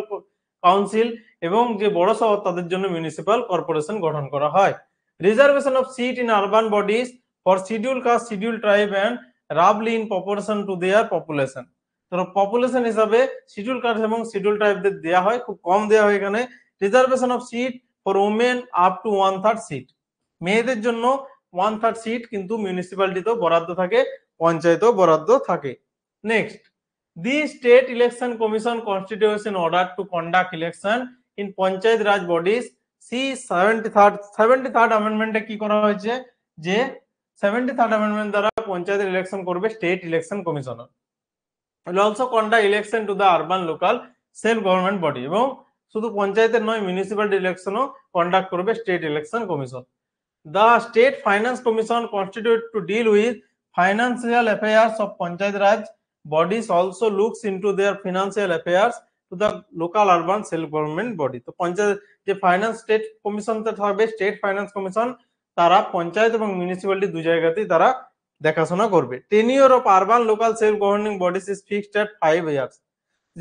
কাউন্সিল, এবং যে বড় শহর তাদের জন্য মিউনিসিপাল কর্পোরেশন গঠন করা হয়। Reservation of seat in urban bodies for schedule caste, schedule tribe and রাফলি in proportion to their population. তো পপুলেশন হিসাবে শিডিউল কাস্ট এবং শিডিউল ট্রাইবদের দেওয়া হয়, খুব কম দেওয়া হয় এখানে। Reservation of seat for women up to 1/3 seat. মেয়েদের জন্য 1/3 সিট কিন্তু মিউনিসিপ্যালিটিতেও বরাদ্দ থাকে, পঞ্চায়েতেও বরাদ্দ থাকে। Next, the state election commission constitution in order to conduct election in panchayat raj bodies. C 73rd অ্যামেন্ডমেন্টে কি করা হয়েছে যে 73rd অ্যামেন্ডমেন্ট দ্বারা পঞ্চায়েতের ইলেকশন করবে state election commissioner. will also conduct election to the urban local self government body, এবং শুধু পঞ্চায়েতের নয় মিউনিসিপ্যালিটি ইলেকশনও কন্ডাক্ট করবে state election commission. The State Finance Commission constituted to deal with financial affairs of Panchayat Raj bodies, also looks into their financial affairs to the local urban self government body. তো পঞ্চায়েত যে finance state কমিশনতে থাকবে, state finance commission, তারা পঞ্চায়েত এবং municipality দুই জায়গাতেই তারা দেখাশোনা করবে। Tenure of urban local self governing bodies is fixed at 5 years.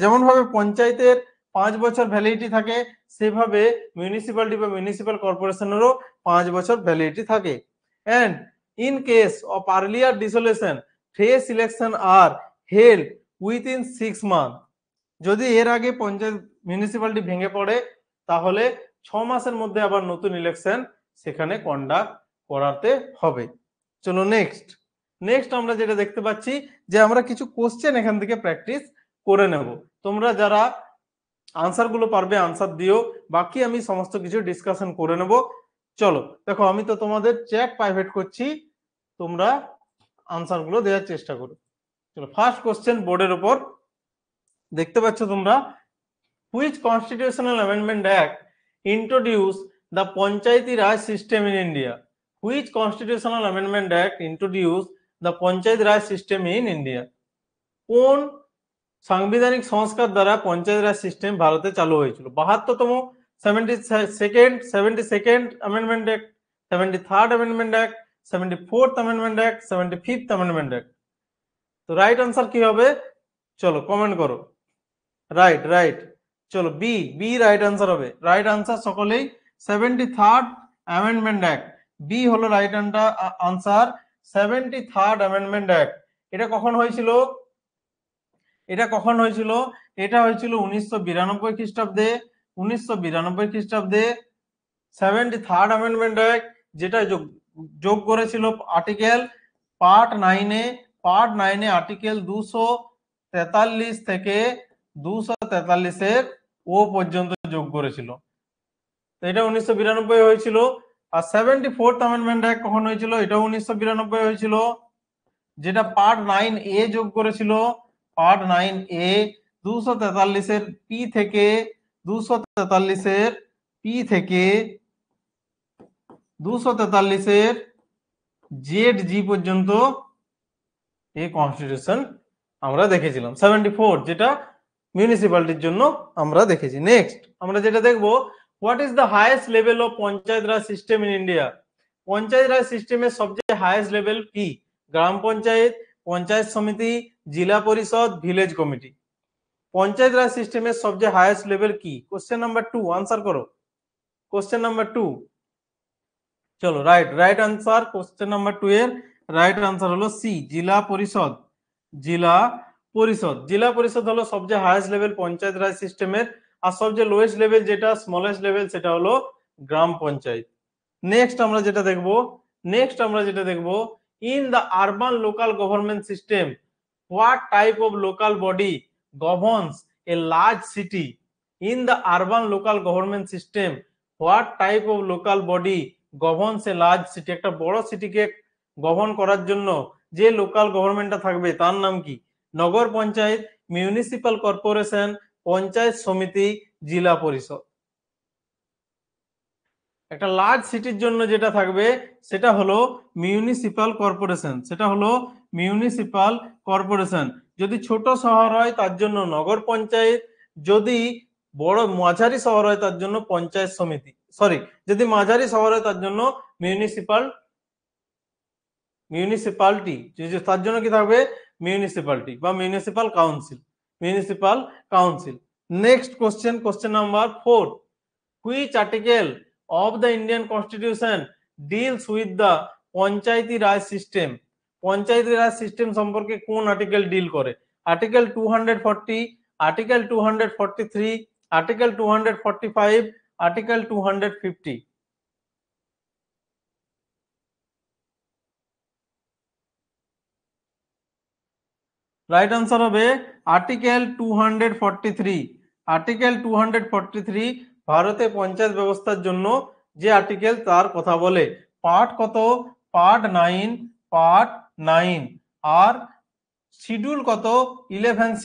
যেমন ভাবে পঞ্চায়েতের 5 বছর ভ্যালিডিটি থাকে, সেভাবে মিউনিসিপ্যালিটি বা মিউনিসিপ্যাল কর্পোরেশনেরও 5 বছর ভ্যালিডিটি থাকে। And in case of earlier dissolution, fresh election are held within 6 month. যদি এর আগে পঞ্চায়েত মিউনিসিপ্যালিটি ভেঙে পড়ে, তাহলে 6 মাসের মধ্যে আবার নতুন ইলেকশন সেখানে কন্ডাক্ট করাতে হবে। চলো নেক্সট আমরা যেটা দেখতে পাচ্ছি যে আমরা কিছু কোশ্চেন এখান থেকে প্র্যাকটিস করে নেব। তোমরা যারা আনসার গুলো পারবে আনসার দিও, বাকি আমি সমস্ত কিছু ডিসকাশন করে নেব। চলো দেখো, আমি তো তোমাদের চ্যাট প্রাইভেট করছি, তোমরা আনসার গুলো দেওয়ার চেষ্টা করো। চলো, ফার্স্ট কোশ্চেন বোর্ডের উপর দেখতে পাচ্ছ তোমরা, which constitutional amendment act introduce the Panchayati Raj system in India? Which constitutional amendment act introduce the panchayat raj system in India? কোন সাংবিধানিক সংস্কার দ্বারা পঞ্চায়েত রাজ সিস্টেম ভারতে চালু হয়েছিল? 72তম, 72nd amendment act, 73rd amendment act, 74th amendment act, 75th amendment act. তো right answer কি হবে? চলো কমেন্ট করো। রাইট, চলো বি রাইট আনসার হবে। রাইট আনসার সকলেই 73rd অ্যামেন্ডমেন্ট অ্যাক্ট। বি হলো right answer, 73rd amendment act. এটা কখন হয়েছিল? এটা হয়েছিল 1992 খ্রিস্টাব্দে। 1992 খ্রিস্টাব্দে 73rd অ্যামেন্ডমেন্ট অ্যাক্ট, যেটা যোগ করেছিল আর্টিকেল পার্ট 9 এ আর্টিকেল 243 থেকে 243 এর ও পর্যন্ত যোগ করেছিল। তো এটা 1992 হয়েছিল। আর 74th অ্যামেন্ডমেন্ট অ্যাক্ট কখন হয়েছিল? এটাও 1992 হয়েছিল, যেটা পার্ট 9A যোগ করেছিল। পার্ট 9A 243 এর পি থেকে 243 এর ZG পর্যন্ত এই কনস্টিটিউশন আমরা দেখেছিলাম। 74 যেটা মিউনিসিপ্যালিটির জন্য আমরা দেখেছি। নেক্সট আমরা যেটা দেখবো, what is the highest level of panchayat raj system in India? Panchayat raj সিস্টেমের সবচেয়ে হাইয়েস্ট লেভেল কি? গ্রাম পঞ্চায়েত, পঞ্চায়েত সমিতি, জেলা পরিষদ, ভিলেজ কমিটি। পঞ্চায়েত রাজ সিস্টেমের সবচেয়ে হাইয়েস্ট লেভেল কি? কোশ্চেন নাম্বার 2 আনসার করো। কোশ্চেন নাম্বার 2, চলো রাইট আনসার কোশ্চেন নাম্বার 2 এর রাইট আনসার হলো সি, জেলা পরিষদ। জেলা পরিষদ, জেলা পরিষদ হলো সবচেয়ে হাইয়েস্ট লেভেল পঞ্চায়েত রাজ সিস্টেমের, আর সবচেয়ে লোয়েস্ট লেভেল যেটা স্মলেস্ট লেভেল সেটা হলো গ্রাম পঞ্চায়েত। নেক্সট আমরা যেটা দেখবো in the urban local government system what type of local body governs a large city? In the urban local government system what type of local body governs a large city? একটা বড় সিটিকে govern করার জন্য যে local গভর্নমেন্টটা থাকবে তার নাম কি? নগর panchayat, municipal corporation, panchayat সমিতি, জেলা পরিষদ। একটা লার্জ সিটির জন্য যেটা থাকবে সেটা হলো মিউনিসিপাল কর্পোরেশন, সেটা হলো মিউনিসিপাল কর্পোরেশন। যদি ছোট শহর হয় তার জন্য নগর পঞ্চায়েত, যদি বড় মাঝারি শহর হয় তার জন্য পঞ্চায়েত সমিতি, সরি যদি মাঝারি শহর হয় তার জন্য মিউনিসিপালিটি, তার জন্য কি থাকবে? মিউনিসিপালিটি বা municipal council. Next question number 4, which article of the Indian Constitution deals with the Panchayati Raj system? Panchayati Raj system সম্পর্কে কোন আর্টিকেল ডিল করে? Article 240, article 243, article 245, article 250। Right answer হবে আর্টিকেল 243। আর্টিকেল 243 ভারতে পঞ্চায়েত ব্যবস্থার জন্য যে article তার কথা বলে। পার্ট কত? পার্ট 9 আর শিডিউল কত? 11th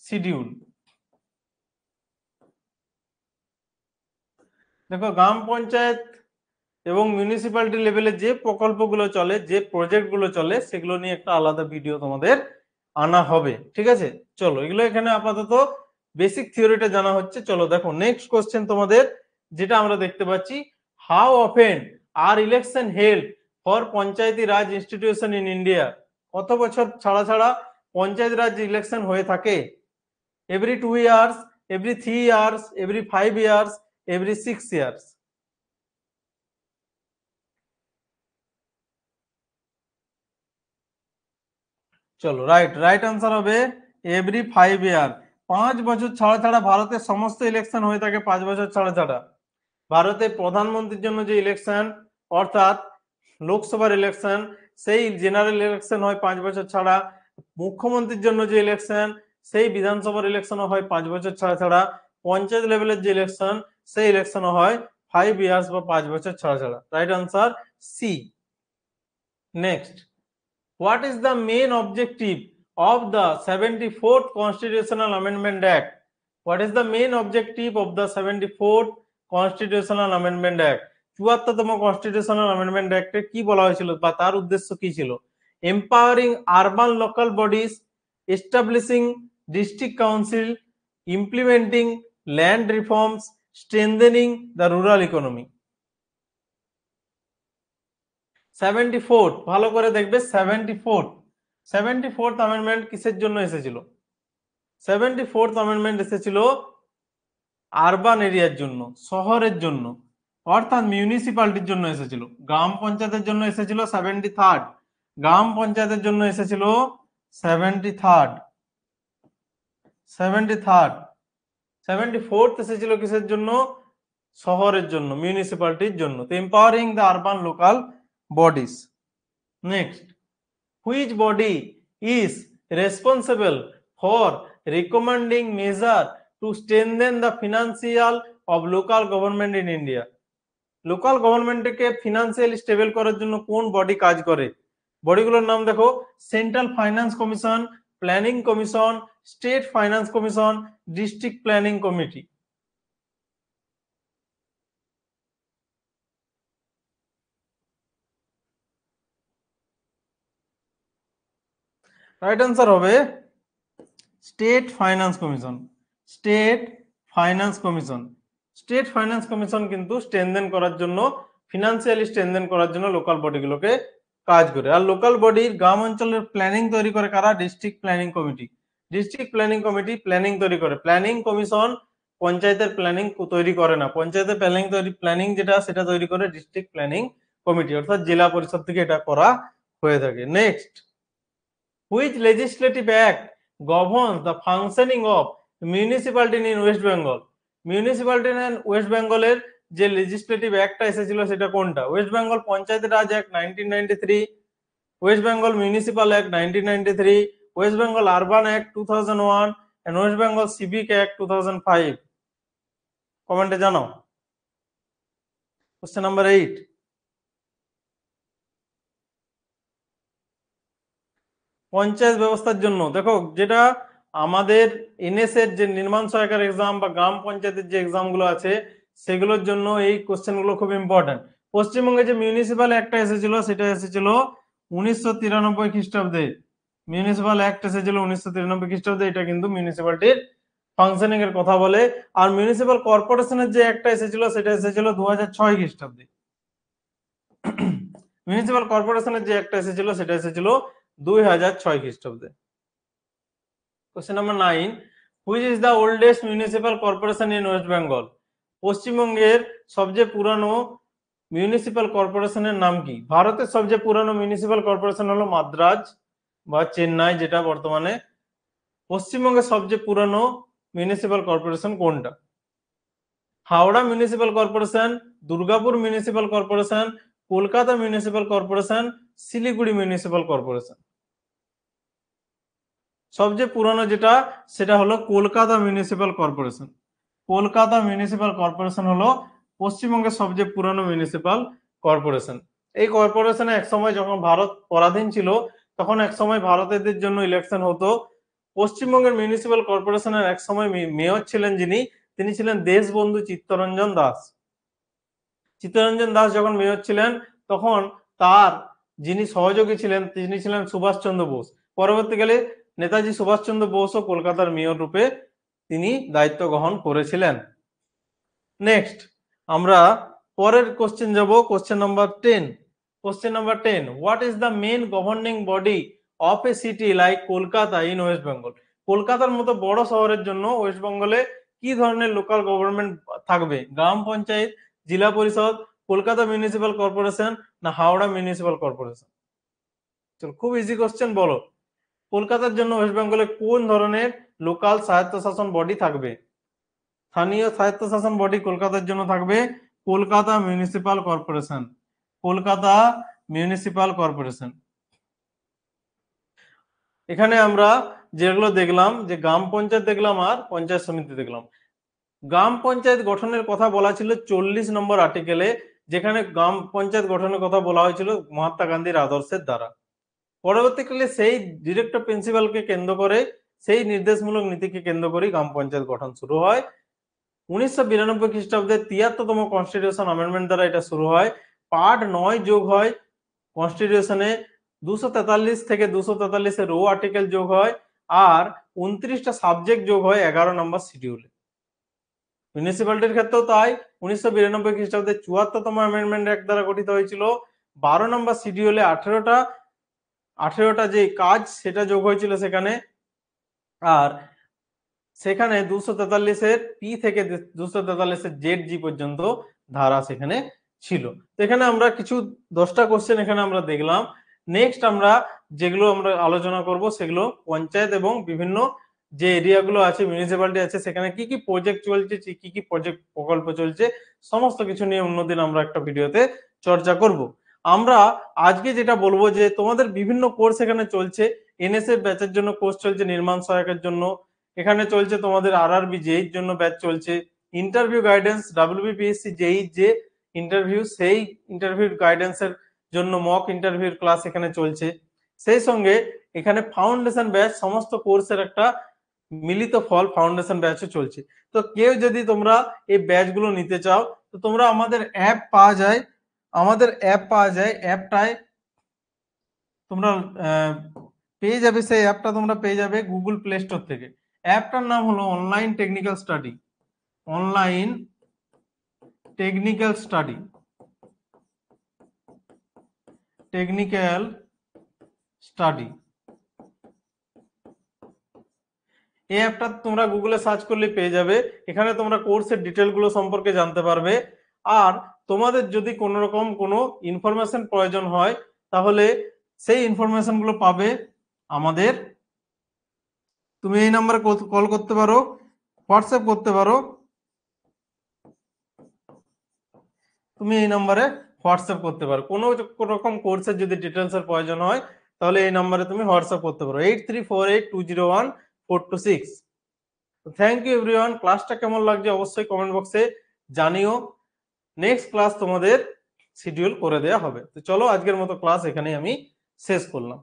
schedule. দেখো গ্রাম পঞ্চায়েত এবং মিউনিসিপ্যালিটি লেভেলে যে প্রকল্পগুলো চলে, যে প্রজেক্টগুলো চলে, সেগুলো নিয়ে একটা আলাদা ভিডিও তোমাদের আনা হবে, ঠিক আছে? চলো এগুলো এখানে আপাতত বেসিক থিওরিটা জানা হচ্ছে। চলো দেখো নেক্সট কোশ্চেন তোমাদের যেটা আমরা দেখতে পাচ্ছি, how often are election held for panchayati Raj institution in India? কত বছর ছাড়া ছাড়া পঞ্চায়েত রাজ ইলেকশন হয়ে থাকে? Every 2 years, every 3 years, every 5 years, every 6 years. চলো রাইট আনসার হবে এভরি 5 ইয়ার। 5 বছর ছাড়া ছাড়া ভারতের সমস্ত ইলেকশন হয়ে থাকে 5 বছর ছাড়া ছাড়া। ভারতে প্রধানমন্ত্রীর জন্য যে ইলেকশন অর্থাৎ লোকসভার ইলেকশন, সেই জেনারেল ইলেকশন হয় 5 বছর ছাড়া। মুখ্যমন্ত্রীর জন্য যে ইলেকশন, সেই বিধানসভার ইলেকশনও হয় 5 বছর ছাড়া ছাড়া। পঞ্চায়েত লেভেলের যে ইলেকশন, সেই ইলেকশনও হয় 5 ইয়ার্স বা 5 বছর ছাড়া ছাড়া। Right answer C. Next, what is the main objective of the 74th Constitutional Amendment Act? What is the main objective of the 74th Constitutional Amendment Act? 74তম Constitutional Amendment Act এ কি বলা হয়েছিল বা তার উদ্দেশ্য কি ছিল? Empowering urban local bodies, establishing district council, implementing land reforms, strengthening the rural economy। 74th ভালো করে দেখবে, 74th অ্যামেন্ডমেন্ট কিসের জন্য এসেছিল? 74th অ্যামেন্ডমেন্ট এসেছিল আরবান এরিয়ার জন্য, শহরের জন্য, অর্থাৎ মিউনিসিপ্যালিটির জন্য এসেছিল। গ্রাম পঞ্চায়েতের জন্য এসেছিল 73rd, গ্রাম পঞ্চায়েতের জন্য এসেছিল 73rd, 74th এসেছিল কিসের জন্য? শহরের জন্য, মিউনিসিপ্যালিটির জন্য। তো empowering the urban local bodies. Next, which body is responsible for recommending measure to strengthen the financial of local government in India? Local গভর্নমেন্টকে ফিনান্সিয়ালি স্টেবল করার জন্য কোন বডি কাজ করে? বডিগুলোর নাম দেখো, central finance commission, planning commission, state finance commission, district planning committee. Right answer হবে state finance commission. State finance commission কিন্তু স্ট্রেনদেন করার জন্য, ফিনান্সিয়ালি স্ট্রেনদেন করার জন্য লোকাল বডিগুলোকে কাজ করে। আর লোকাল বডির গ্রাম অঞ্চলের প্ল্যানিং তৈরি করে কারা? District planning committee. District planning committee planning তৈরি করে। প্ল্যানিং কমিশন পঞ্চায়েতের প্ল্যানিং তৈরি করে না। পঞ্চায়েতের প্ল্যানিং যেটা সেটা তৈরি করে ডিস্ট্রিক্ট প্ল্যানিং কমিটি, অর্থাৎ জেলা পরিষদ থেকে এটা করা হয়ে থাকে। Next, which legislative act governs the functioning of municipality in West Bengal? Municipality in West বেঙ্গলের যে লেজিসলেটিভ অ্যাক্টটা এসেছিল সেটা কোনটা? West Bengal panchayat raj act 1993, West Bengal municipal act 1993, West Bengal urban act 2001 and West Bengal civic act 2005। কমেন্টে জানাও। Question number 8, panchayat ব্যবস্থার জন্য দেখো, যেটা আমাদের এনএস এর যে নির্মাণ সহায়কের এক্সাম বা গ্রাম পঞ্চায়েতের যে এক্সাম গুলো আছে সেগুলোর জন্য এই কোশ্চেন গুলো খুব ইম্পর্টেন্ট। পশ্চিমবঙ্গে যে মিউনিসিপাল অ্যাক্টটা এসেছিল সেটা এসেছিল 1993 খ্রিস্টাব্দে। মিউনিসিপাল অ্যাক্ট এসেছিল 1993 খ্রিস্টাব্দে। এটা কিন্তু মিউনিসিপালিটির ফাংশনিং এর কথা বলে। আর মিউনিসিপাল কর্পোরেশনের যে অ্যাক্টটা এসেছিল সেটা এসেছিল 2006 খ্রিস্টাব্দে। মিউনিসিপাল কর্পোরেশনের যে অ্যাক্টটা এসেছিল সেটা এসেছিল 2006 খ্রিস্টাব্দে। Question number 9, which is the oldest municipal corporation in West Bengal? পশ্চিমবঙ্গের সবচেয়ে পুরানো মিউনিসিপাল কর্পোরেশনের নাম কি? ভারতের সবচেয়ে পুরানো মিউনিসিপাল কর্পোরেশন হলো মাদ্রাজ বা চেন্নাই, যেটা বর্তমানে। পশ্চিমবঙ্গের সবচেয়ে পুরানো মিউনিসিপাল কর্পোরেশন কোনটা? Howrah municipal corporation, Durgapur municipal corporation, Kolkata municipal corporation, Siliguri municipal corporation. সবচেয়ে পুরানো যেটা সেটা হলো Kolkata municipal corporation. Kolkata municipal corporation হলো পশ্চিমবঙ্গের সবচেয়ে পুরানো মিউনিসিপাল কর্পোরেশন। এই কর্পোরেশনে একসময় যখন ভারত পরাধীন ছিল তখন একসময় ভারতীয়দের জন্য ইলেকশন হতো। পশ্চিমবঙ্গের মিউনিসিপাল কর্পোরেশনের একসময় মেয়র ছিলেন যিনি, তিনি ছিলেন দেশবন্ধু চিত্তরঞ্জন দাস। চিত্তরঞ্জন দাস যখন মেয়র ছিলেন তখন তার যিনি সহযোগী ছিলেন তিনি ছিলেন সুভাষচন্দ্র বোস। পরবর্তীকালে নেতাজি সুভাষচন্দ্র বোসও কলকাতার মেয়র রূপে তিনি দায়িত্ব গ্রহণ করেছিলেন। নেক্সট আমরা পরের কোশ্চেন যাব, question number 10। Question number 10, what is the main governing body of a city like Kolkata in West Bengal? কলকাতার মতো বড় শহরের জন্য ওয়েস্ট বেঙ্গলে কি ধরনের লোকাল গভর্নমেন্ট থাকবে? গ্রাম পঞ্চায়েত, জেলা পরিষদ, কলকাতা মিউনিসিপাল কর্পোরেশন না হাওড়া মিউনিসিপাল কর্পোরেশন? চলো, খুব ইজি কোশ্চেন, বলো কলকাতার জন্য ওয়েস্ট বেঙ্গলে কোন ধরনের লোকাল স্বায়ত্তশাসন বডি থাকবে? স্থানীয় স্বায়ত্তশাসন বডি কলকাতার জন্য থাকবে Kolkata municipal corporation. Kolkata municipal corporation. এখানে আমরা যেগুলো দেখলাম যে গ্রাম পঞ্চায়েত দেখলাম আর পঞ্চায়েত সমিতি দেখলাম। গ্রাম পঞ্চায়েত গঠনের কথা বলা ছিল 40 নম্বর আর্টিকেলে, যেখানে গ্রাম পঞ্চায়েত গঠনের কথা বলা হয়েছিল মহাত্মা গান্ধীর আদর্শের দ্বারা। পরবর্তীকালে সেই ডিরেক্টর প্রিন্সিপালকে কেন্দ্র করে, সেই নির্দেশমূলক নীতিকে কেন্দ্র করে গ্রাম পঞ্চায়েত গঠন শুরু হয়। 1992 খ্রিস্টাব্দে 73তম কনস্টিটিউশন অ্যামেন্ডমেন্ট দ্বারা এটা শুরু হয়। পার্ট 9 যোগ হয় কনস্টিটিউশনে, 243 থেকে 243 এর রো আর্টিকেল যোগ হয়, আর 29টা সাবজেক্ট যোগ হয় 11 নম্বর শিডিউলে। মিউনিসিপ্যালিটির ক্ষেত্রেও তাই। 1992 খ্রিস্টাব্দে 74তম অ্যামেন্ডমেন্ট অ্যাক্ট দ্বারা গঠিত হয়েছিল। 12 নম্বর শিডিউলে 18টা যে কাজ সেটা যোগ হয়েছিল সেখানে, আর সেখানে 243-এর পি থেকে 243-এর জেড জি পর্যন্ত ধারা সেখানে ছিল। এখানে আমরা কিছু 10টা কোশ্চেন এখানে আমরা দেখলাম। নেক্সট আমরা যেগুলো আমরা আলোচনা করব সেগুলো পঞ্চায়েত এবং বিভিন্ন যে এরিয়াগুলো আছে, মিউনিসিপ্যালিটি আছে, সেখানে কি কি প্রজেক্ট চলছে, কি কি প্রজেক্ট প্রকল্প চলছে, সমস্ত কিছু নিয়ে অন্যদিন আমরা একটা ভিডিওতে চর্চা করব। আমরা আজকে যেটা বলবো যে তোমাদের বিভিন্ন কোর্স এখানে চলছে। এনএসএফ ব্যাচের জন্য কোর্স চলছে, নির্মাণ সহায়কের জন্য এখানে চলছে, তোমাদের আরআরবি জেইর জন্য ব্যাচ চলছে, ইন্টারভিউ গাইডেন্স ডাব্লিউবিপিএসসি জেই যে ইন্টারভিউ, সেই ইন্টারভিউ গাইডেন্সের জন্য মক ইন্টারভিউর ক্লাস এখানে চলছে। সেই সঙ্গে এখানে ফাউন্ডেশন ব্যাচ, সমস্ত কোর্সের একটা মিলিত ফল ফাউন্ডেশন ব্যাচও চলছে। তো কেউ যদি তোমরা এই ব্যাচগুলো নিতে চাও তো তোমরা আমাদের অ্যাপ পাওয়া যায়, অ্যাপটায় তোমরা পেয়ে যাবে, সেই অ্যাপটা তোমরা পেয়ে যাবে গুগল প্লে স্টোর থেকে। অ্যাপটার নাম হলো online technical study. Online technical study. Technical study. এই অ্যাপটা তোমরা গুগলে সার্চ করলে পেয়ে যাবে। এখানে তোমরা কোর্সের ডিটেলগুলো সম্পর্কে জানতে পারবে। আর তোমাদের যদি কোনো রকম কোনো ইনফরমেশন প্রয়োজন হয় তাহলে সেই ইনফরমেশনগুলো পাবে আমাদের। তুমি এই নাম্বারে কল করতে পারো, হোয়াটসঅ্যাপ করতে পারো। তুমি এই নাম্বারে হোয়াটসঅ্যাপ করতে পারো। কোনো রকম কোর্সের যদি ডিটেলসের প্রয়োজন হয় তাহলে এই নাম্বারে তুমি হোয়াটসঅ্যাপ করতে পারো 8348201426। Thank you everyone. ক্লাসটা কেমন লাগছে অবশ্যই কমেন্ট বক্সে জানিও। নেক্সট ক্লাস তোমাদের শিডিউল করে দেওয়া হবে। তো চলো আজকের মতো ক্লাস এখানেই আমি শেষ করলাম।